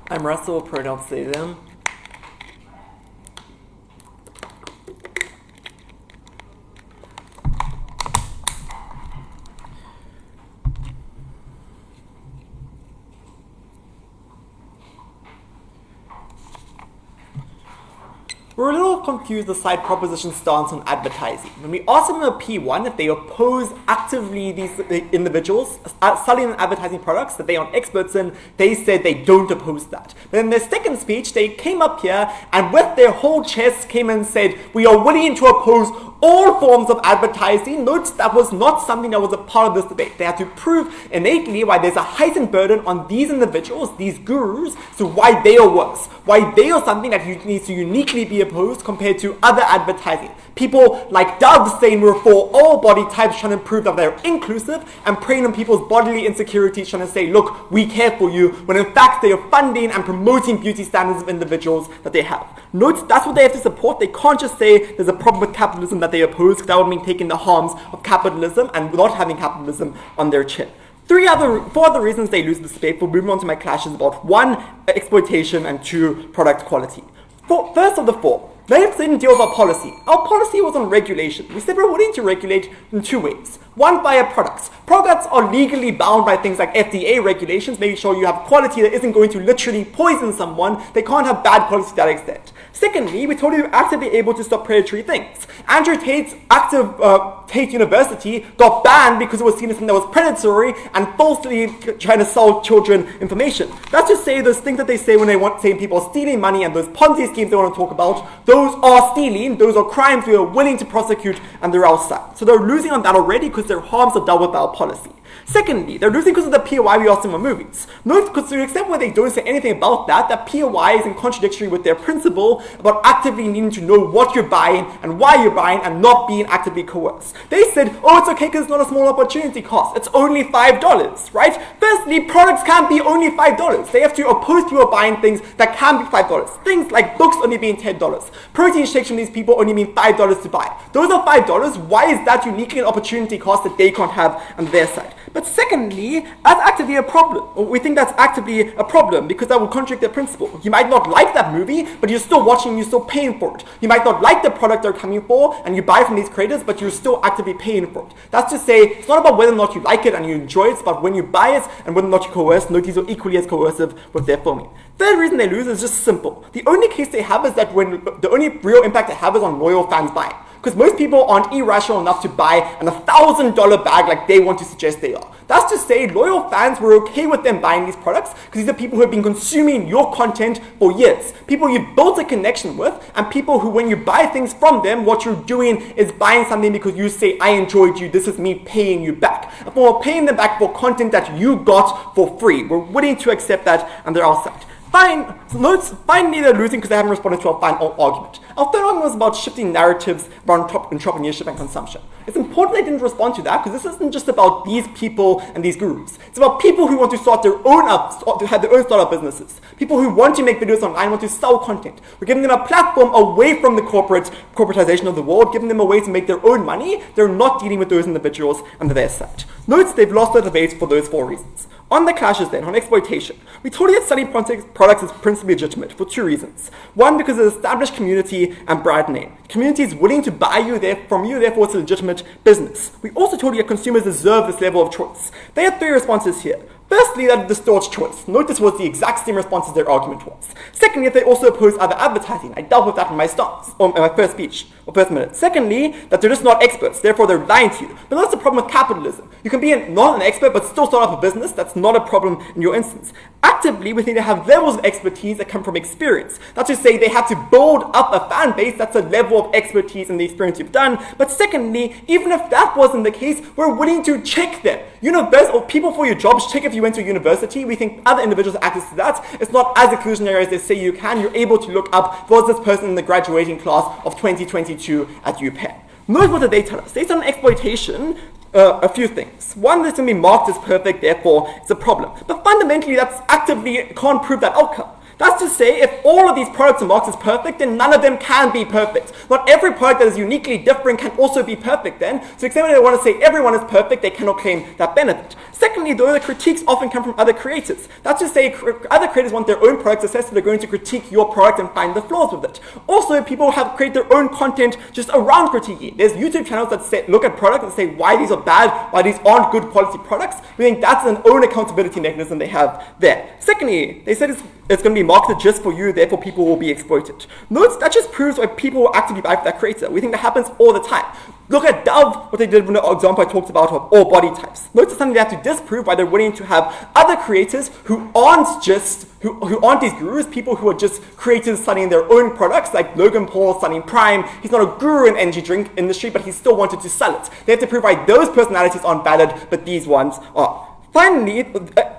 I'm Russell, pronouns they, them. We're a little confused the side proposition stance on advertising. When we asked them in a P1 if they oppose actively these individuals selling and advertising products that they aren't experts in, they said they don't oppose that. But in their second speech, they came up here and with their whole chest came and said, we are willing to oppose all forms of advertising. Note that was not something that was a part of this debate. They had to prove innately why there's a heightened burden on these individuals, these gurus, so why they are worse, why they are something that needs to uniquely be opposed compared to other advertising. People like Dove saying we're for all body types, trying to prove that they're inclusive, and preying on people's bodily insecurities, trying to say, look, we care for you, when in fact they are funding and promoting beauty standards of individuals that they have. Note, that's what they have to support. They can't just say there's a problem with capitalism that they oppose, because that would mean taking the harms of capitalism and not having capitalism on their chin. Four other reasons they lose this debate. We'll move on to my clashes about 1, exploitation, and 2, product quality. First of the 4, They didn't deal with our policy. Our policy was on regulation. We said we're willing to regulate in two ways. One, via products. Products are legally bound by things like FDA regulations, making sure you have quality that isn't going to literally poison someone. They can't have bad quality to that extent. Secondly, we told you actively able to stop predatory things. Andrew Tate's Tate University got banned because it was seen as something that was predatory and falsely trying to sell children information. That's to say those things that they say when they want saying people are stealing money and those Ponzi schemes they want to talk about, those are stealing, those are crimes we are willing to prosecute and they're outside. So they're losing on that already because their harms are doubled by our policy. Secondly, they're losing because of the POI we asked them on movies. Note, because to the extent where they don't say anything about that, that POI is in contradictory with their principle about actively needing to know what you're buying and why you're buying and not being actively coerced. They said, oh, it's okay because it's not a small opportunity cost. It's only $5, right? Firstly, products can't be only $5. They have to oppose people buying things that can be $5. Things like books only being $10. Protein shakes from these people only mean $5 to buy. Those are $5. Why is that uniquely an opportunity cost that they can't have on their side? But secondly, that's actively a problem. We think that's actively a problem because that will contradict their principle. You might not like that movie, but you're still watching, you're still paying for it. You might not like the product they're coming for, and you buy from these creators, but you're still actively paying for it. That's to say, it's not about whether or not you like it and you enjoy it, it's about when you buy it and whether or not you coerce. Note these are equally as coercive with their filming. Third reason they lose is just simple. The only case they have is that when the only real impact they have is on loyal fans buying. Because most people aren't irrational enough to buy an $1,000 bag like they want to suggest they are. That's to say, loyal fans were okay with them buying these products because these are people who have been consuming your content for years. People you've built a connection with, and people who, when you buy things from them, what you're doing is buying something because you say, I enjoyed you, this is me paying you back. And we're paying them back for content that you got for free. We're willing to accept that, and they're outside. Finally, they're losing because they haven't responded to our final argument. Our third argument was about shifting narratives around entrepreneurship and consumption. It's important they didn't respond to that because this isn't just about these people and these gurus. It's about people who want to start their own to have their own startup businesses. People who want to make videos online, want to sell content. We're giving them a platform away from the corporatization of the world, giving them a way to make their own money. They're not dealing with those individuals under their side. Note they've lost the debate for those four reasons. On the clashes then, on exploitation, we told you that selling products is principally legitimate for two reasons. One, because of the established community and brand name. The community is willing to buy from you, therefore it's a legitimate business. We also told you that consumers deserve this level of choice. They had three responses here. Firstly, that it distorts choice. Note this was the exact same response as their argument was. Secondly, that they also oppose other advertising. I dealt with that in my stance, or in my first speech, or first minute. Secondly, that they're just not experts, therefore they're lying to you. But that's the problem with capitalism. You can be not an expert, but still start up a business. That's not a problem in your instance. Actively, we think they have levels of expertise that come from experience. That's to say, they have to build up a fan base. That's a level of expertise in the experience you've done. But secondly, even if that wasn't the case, we're willing to check them. People for your jobs check if you went to university. We think other individuals have access to that. It's not as exclusionary as they say you can. You're able to look up, was this person in the graduating class of 2022 at UPenn? Note what did they tell us? They said on exploitation, a few things. One, this can be marked as perfect, therefore it's a problem. But fundamentally, that's actively can't prove that outcome. That's to say, if all of these products are marked as perfect, then none of them can be perfect. Not every product that is uniquely different can also be perfect then. So to the extent they want to say everyone is perfect, they cannot claim that benefit. Secondly, though, the critiques often come from other creators. That's to say, other creators want their own product success, so they're going to critique your product and find the flaws with it. Also, people have created their own content just around critiquing. There's YouTube channels that look at products and say why these are bad, why these aren't good quality products. We think that's an own accountability mechanism they have there. Secondly, they said it's going to be marketed just for you, therefore people will be exploited. Note that just proves why people will actively buy for that creator. We think that happens all the time. Look at Dove, what they did with the example I talked about of all body types. Notice something they have to disprove why they're willing to have other creators who aren't these gurus, people who are just creators studying their own products, like Logan Paul studying Prime. He's not a guru in energy drink industry, but he still wanted to sell it. They have to prove why those personalities aren't valid, but these ones are. Finally,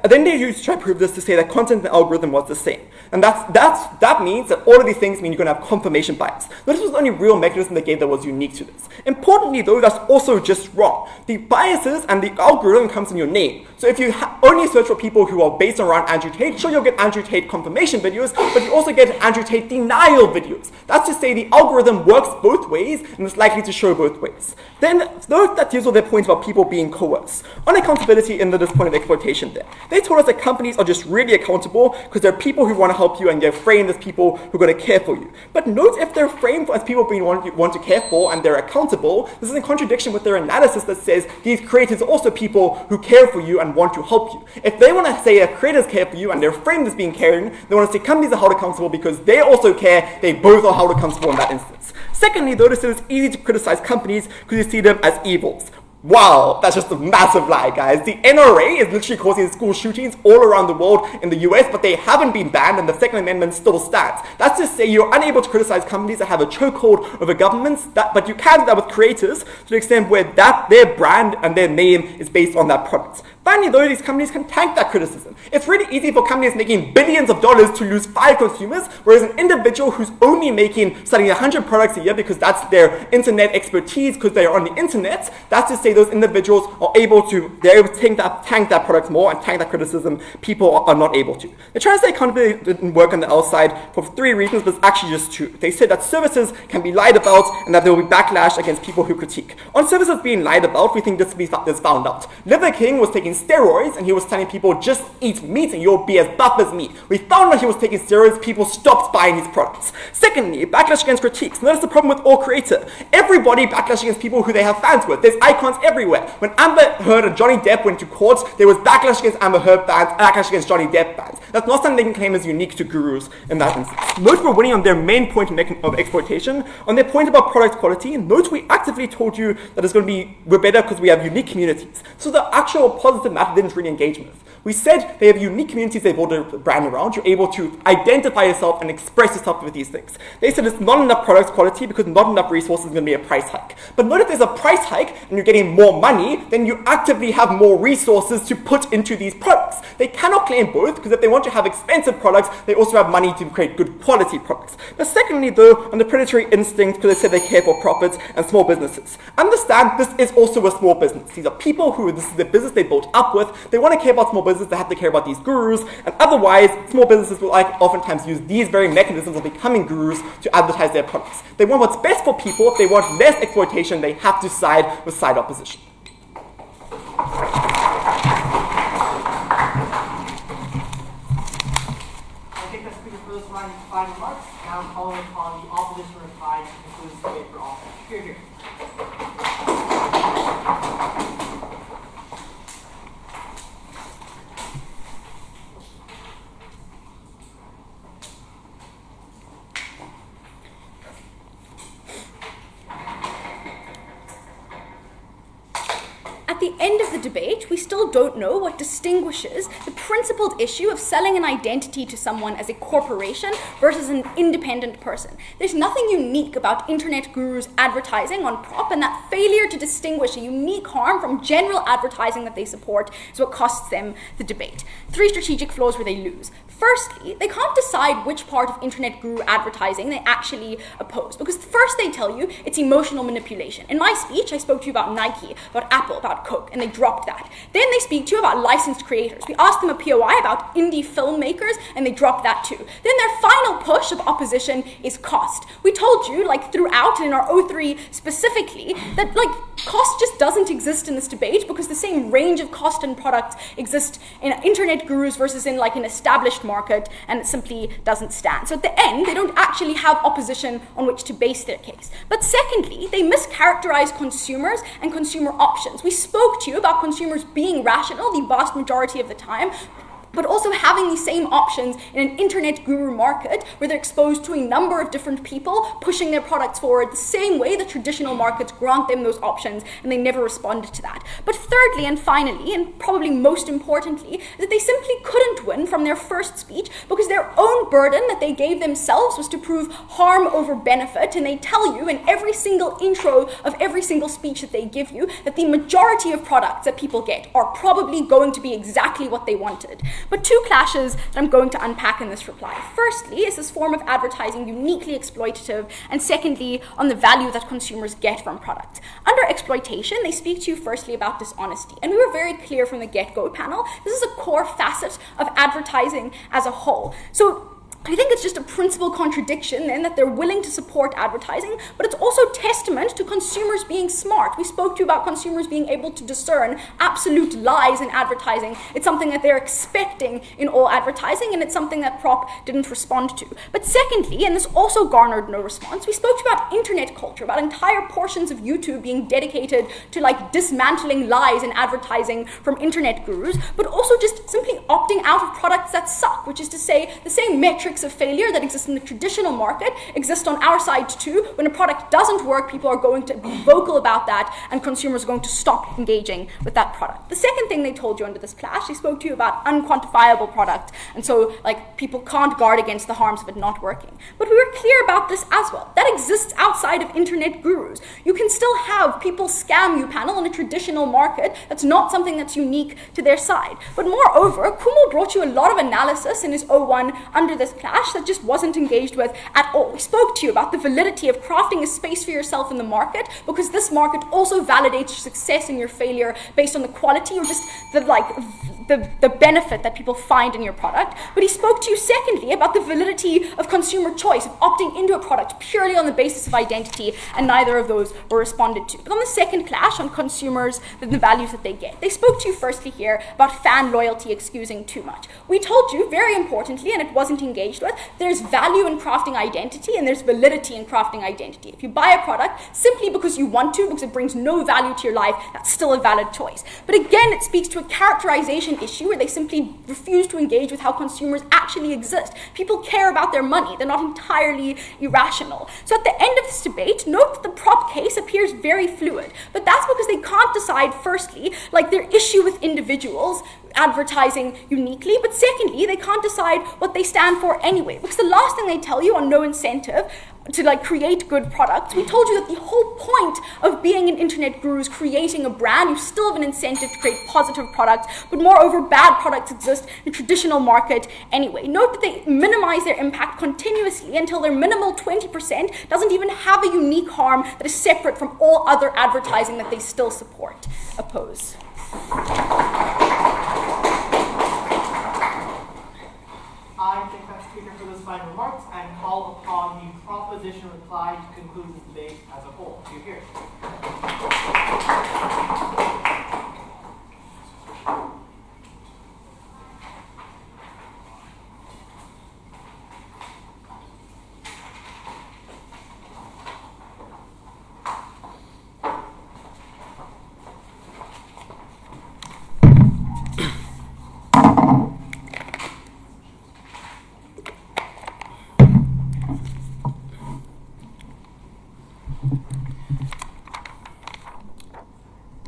then they used to try to prove this to say that content and algorithm was the same. And that means that all of these things mean you're going to have confirmation bias. But this was the only real mechanism they gave that was unique to this. Importantly, though, that's also just wrong. The biases and the algorithm comes in your name. So if you only search for people who are based around Andrew Tate, sure, you'll get Andrew Tate confirmation videos, but you also get Andrew Tate denial videos. That's to say the algorithm works both ways and is likely to show both ways. Then, note that deals with their point about people being coerced. On accountability in this point of exploitation there. They told us that companies are just really accountable because there are people who want to help you and they're framed as people who are going to care for you. But note if they're framed as people being want to care for and they're accountable, this is in contradiction with their analysis that says these creators are also people who care for you and want to help you. If they want to say that creators care for you and they're framed as being caring, they want to say companies are held accountable because they also care, they both are held accountable in that instance. Secondly, though, this is easy to criticize companies because you see them as evils. Wow, that's just a massive lie, guys. The NRA is literally causing school shootings all around the world in the US, but they haven't been banned and the Second Amendment still stands. That's to say you're unable to criticize companies that have a chokehold over governments, but you can do that with creators to the extent where their brand and their name is based on that product. Finally, though, these companies can tank that criticism. It's really easy for companies making billions of dollars to lose 5 consumers, whereas an individual who's only selling 100 products a year because that's their internet expertise, because they're on the internet, that's to say those individuals are able to tank that product more and tank that criticism. People are not able to. They're trying to say accountability didn't work on the outside for 3 reasons, but it's actually just 2. They said that services can be lied about and that there will be backlash against people who critique. On services being lied about, we think this is found out. Liver King was taking steroids and he was telling people just eat meat and you'll be as buff as me. We found when he was taking steroids, people stopped buying his products. Secondly, backlash against critiques. Notice the problem with all creator. Everybody backlash against people who they have fans with. There's icons everywhere. When Amber Heard and Johnny Depp went to court, there was backlash against Amber Heard fans, backlash against Johnny Depp fans. That's not something they can claim as unique to gurus in that instance. Note we're winning on their main point of exploitation. On their point about product quality, note we actively told you that we're better because we have unique communities. So the actual positive matter didn't really engage with. We said they have unique communities they build a brand around. You're able to identify yourself and express yourself with these things. They said it's not enough product quality because not enough resources is going to be a price hike. But note if there's a price hike and you're getting more money, then you actively have more resources to put into these products. They cannot claim both because if they want to have expensive products, they also have money to create good quality products. But secondly, though, on the predatory instinct, because they said they care for profits and small businesses. Understand this is also a small business. These are people who this is the business they built up with. They want to care about small business. They have to care about these gurus, and otherwise, small businesses will oftentimes use these very mechanisms of becoming gurus to advertise their products. They want what's best for people. If they want less exploitation, they have to side with side opposition. I think that's speaker for this round of 5 remarks. Now I'm calling upon the opposition reply to conclude the debate for all. Here. At the end of the debate, we still don't know what distinguishes the principled issue of selling an identity to someone as a corporation versus an independent person. There's nothing unique about internet gurus advertising on prop, and that failure to distinguish a unique harm from general advertising that they support is what costs them the debate. 3 strategic flaws where they lose. Firstly, they can't decide which part of internet guru advertising they actually oppose, because first they tell you it's emotional manipulation. In my speech, I spoke to you about Nike, about Apple, about Coke, and they dropped that. Then they speak to you about licensed creators. We asked them a POI about indie filmmakers, and they dropped that too. Then their final push of opposition is cost. We told you, throughout and in our O3 specifically, that cost just doesn't exist in this debate because the same range of cost and products exist in internet gurus versus in an established market, and it simply doesn't stand. So at the end, they don't actually have opposition on which to base their case. But secondly, they mischaracterize consumers and consumer options. We spoke to you about consumers being rational the vast majority of the time, but also having these same options in an internet guru market where they're exposed to a number of different people pushing their products forward the same way the traditional markets grant them those options, and they never responded to that. But thirdly and finally, and probably most importantly, is that they simply couldn't win from their first speech because their own burden that they gave themselves was to prove harm over benefit, and they tell you in every single intro of every single speech that they give you that the majority of products that people get are probably going to be exactly what they wanted. But 2 clashes that I'm going to unpack in this reply. Firstly, is this form of advertising uniquely exploitative? And secondly, on the value that consumers get from products. Under exploitation, they speak to you firstly about dishonesty. And we were very clear from the get-go panel, this is a core facet of advertising as a whole. So I think it's just a principal contradiction then that they're willing to support advertising, but it's also testament to consumers being smart. We spoke to you about consumers being able to discern absolute lies in advertising. It's something that they're expecting in all advertising, and it's something that Prop didn't respond to. But secondly, and this also garnered no response, we spoke to you about internet culture, about entire portions of YouTube being dedicated to like dismantling lies in advertising from internet gurus, but also just simply opting out of products that suck, which is to say the same metrics of failure that exist in the traditional market exist on our side too. When a product doesn't work, people are going to be vocal about that, and consumers are going to stop engaging with that product. The second thing they told you under this clash, they spoke to you about unquantifiable product, and so like people can't guard against the harms of it not working. But we were clear about this as well. That exists outside of internet gurus. You can still have people scam you panel in a traditional market. That's not something that's unique to their side. But moreover, Kumo brought you a lot of analysis in his O1 under this clash that just wasn't engaged with at all. We spoke to you about the validity of crafting a space for yourself in the market, because this market also validates your success and your failure based on the quality or just the benefit that people find in your product. But he spoke to you secondly about the validity of consumer choice, of opting into a product purely on the basis of identity, and neither of those were responded to. But on the second clash on consumers, the values that they get, they spoke to you firstly here about fan loyalty excusing too much. We told you, very importantly, and it wasn't engaged with, there's value in crafting identity and there's validity in crafting identity. If you buy a product simply because you want to, because it brings no value to your life, that's still a valid choice. But again, it speaks to a characterization issue where they simply refuse to engage with how consumers actually exist. People care about their money. They're not entirely irrational. So at the end of this debate, note that the prop case appears very fluid. But that's because they can't decide, firstly, like their issue with individuals advertising uniquely, but secondly, they can't decide what they stand for anyway. Because the last thing they tell you on no incentive to like create good products, we told you that the whole point of being an internet guru is creating a brand. You still have an incentive to create positive products, but moreover, bad products exist in the traditional market anyway. Note that they minimize their impact continuously until their minimal 20% doesn't even have a unique harm that is separate from all other advertising that they still support. Oppose. I thank that speaker for those final remarks and call upon the proposition reply to conclude the debate as a whole. Do you hear?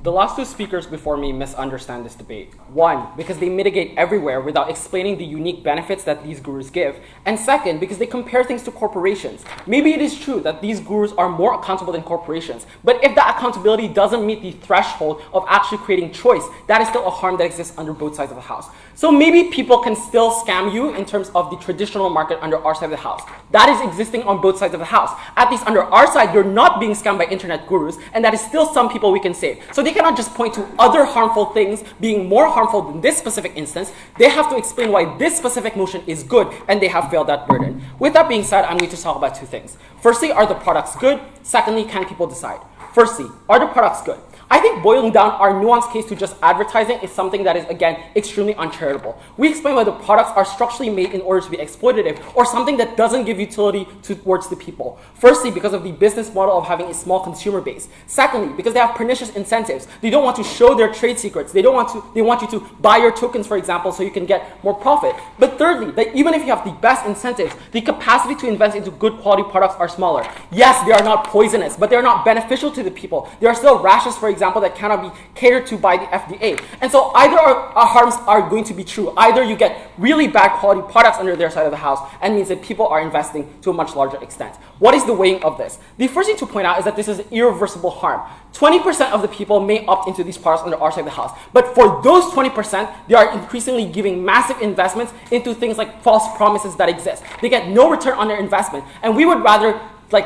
The last two speakers before me misunderstand this debate. One, because they mitigate everywhere without explaining the unique benefits that these gurus give. And second, because they compare things to corporations. Maybe it is true that these gurus are more accountable than corporations, but if that accountability doesn't meet the threshold of actually creating choice, that is still a harm that exists under both sides of the house. So maybe people can still scam you in terms of the traditional market under our side of the house. That is existing on both sides of the house. At least under our side, you're not being scammed by internet gurus, and that is still some people we can save. So they cannot just point to other harmful things being more harmful than this specific instance. They have to explain why this specific motion is good, and they have failed that burden. With that being said, I'm going to talk about two things. Firstly, are the products good? Secondly, can people decide? Firstly, are the products good? I think boiling down our nuanced case to just advertising is something that is, again, extremely uncharitable. We explain why the products are structurally made in order to be exploitative or something that doesn't give utility towards the people. Firstly, because of the business model of having a small consumer base. Secondly, because they have pernicious incentives. They don't want to show their trade secrets. They want you to buy your tokens, for example, so you can get more profit. But thirdly, that even if you have the best incentives, the capacity to invest into good quality products are smaller. Yes, they are not poisonous, but they are not beneficial to the people. There are still rashes, for example, that cannot be catered to by the FDA. And so either our harms are going to be true. Either you get really bad quality products under their side of the house, and means that people are investing to a much larger extent. What is the weighing of this? The first thing to point out is that this is an irreversible harm. 20% of the people may opt into these products under our side of the house. But for those 20%, they are increasingly giving massive investments into things like false promises that exist. They get no return on their investment. And we would rather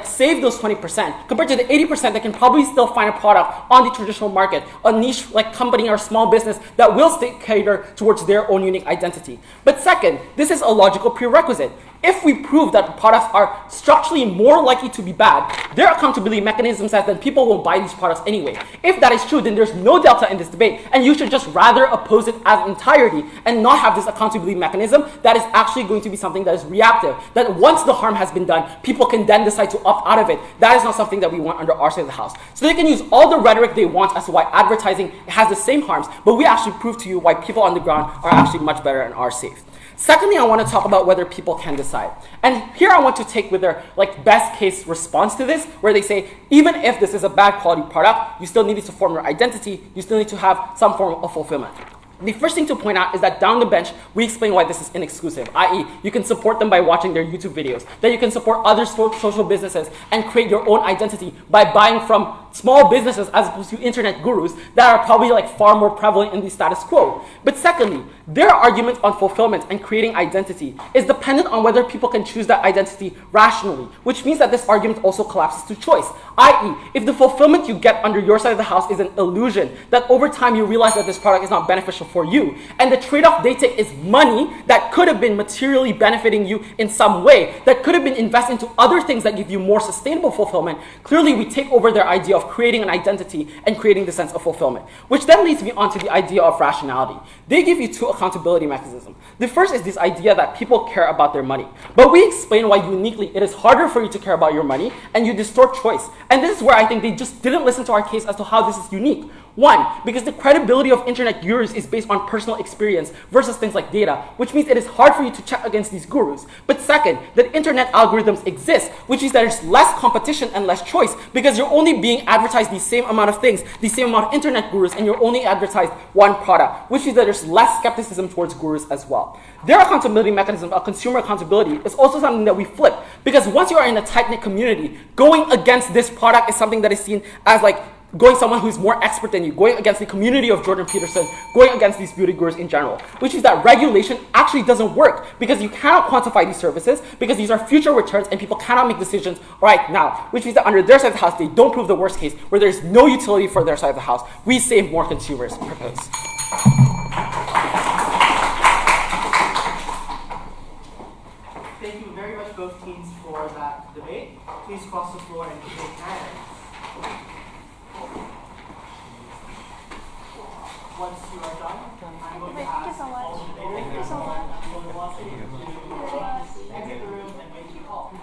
save those 20% compared to the 80% that can probably still find a product on the traditional market, a niche company or small business that will cater towards their own unique identity. But second, this is a logical prerequisite. if we prove that products are structurally more likely to be bad, their accountability mechanism says that people won't buy these products anyway. If that is true, then there's no delta in this debate, and you should just rather oppose it as entirety and not have this accountability mechanism that is actually going to be something that is reactive, that once the harm has been done, people can then decide to opt out of it. That is not something that we want under our side of the house. So they can use all the rhetoric they want as to why advertising has the same harms, but we actually prove to you why people on the ground are actually much better and are safe. Secondly, I want to talk about whether people can decide. And here I want to take with their best case response to this, where they say, even if this is a bad quality product, you still need to form your identity, you still need to have some form of fulfillment. The first thing to point out is that down the bench, we explain why this is inexclusive, i.e. you can support them by watching their YouTube videos, that you can support other social businesses and create your own identity by buying from small businesses as opposed to internet gurus that are probably far more prevalent in the status quo. But secondly, their argument on fulfillment and creating identity is dependent on whether people can choose that identity rationally, which means that this argument also collapses to choice, i.e. if the fulfillment you get under your side of the house is an illusion, that over time you realize that this product is not beneficial for you, and the trade-off they take is money that could have been materially benefiting you in some way, that could have been invested into other things that give you more sustainable fulfillment, clearly we take over their idea of creating an identity and creating the sense of fulfillment. Which then leads me on to the idea of rationality. They give you two accountability mechanisms. The first is this idea that people care about their money. But we explain why uniquely it is harder for you to care about your money and you distort choice. And this is where I think they just didn't listen to our case as to how this is unique. One, because the credibility of internet gurus is based on personal experience versus things like data, which means it is hard for you to check against these gurus. But second, that internet algorithms exist, which means there's less competition and less choice because you're only being advertised the same amount of things, the same amount of internet gurus, and you're only advertised one product, which means that there's less skepticism towards gurus as well. Their accountability mechanism of consumer accountability is also something that we flip, because once you are in a tight-knit community, going against this product is something that is seen as going someone who's more expert than you, going against the community of Jordan Peterson, going against these beauty gurus in general, which is that regulation actually doesn't work because you cannot quantify these services because these are future returns and people cannot make decisions right now, which means that under their side of the house, they don't prove the worst case where there's no utility for their side of the house. We save more consumers. Propose. Thank you very much, both teams, for that debate. Please cross the floor and shake hands. Once you are done, I'm going to ask all the debaters to exit the room and wait to call.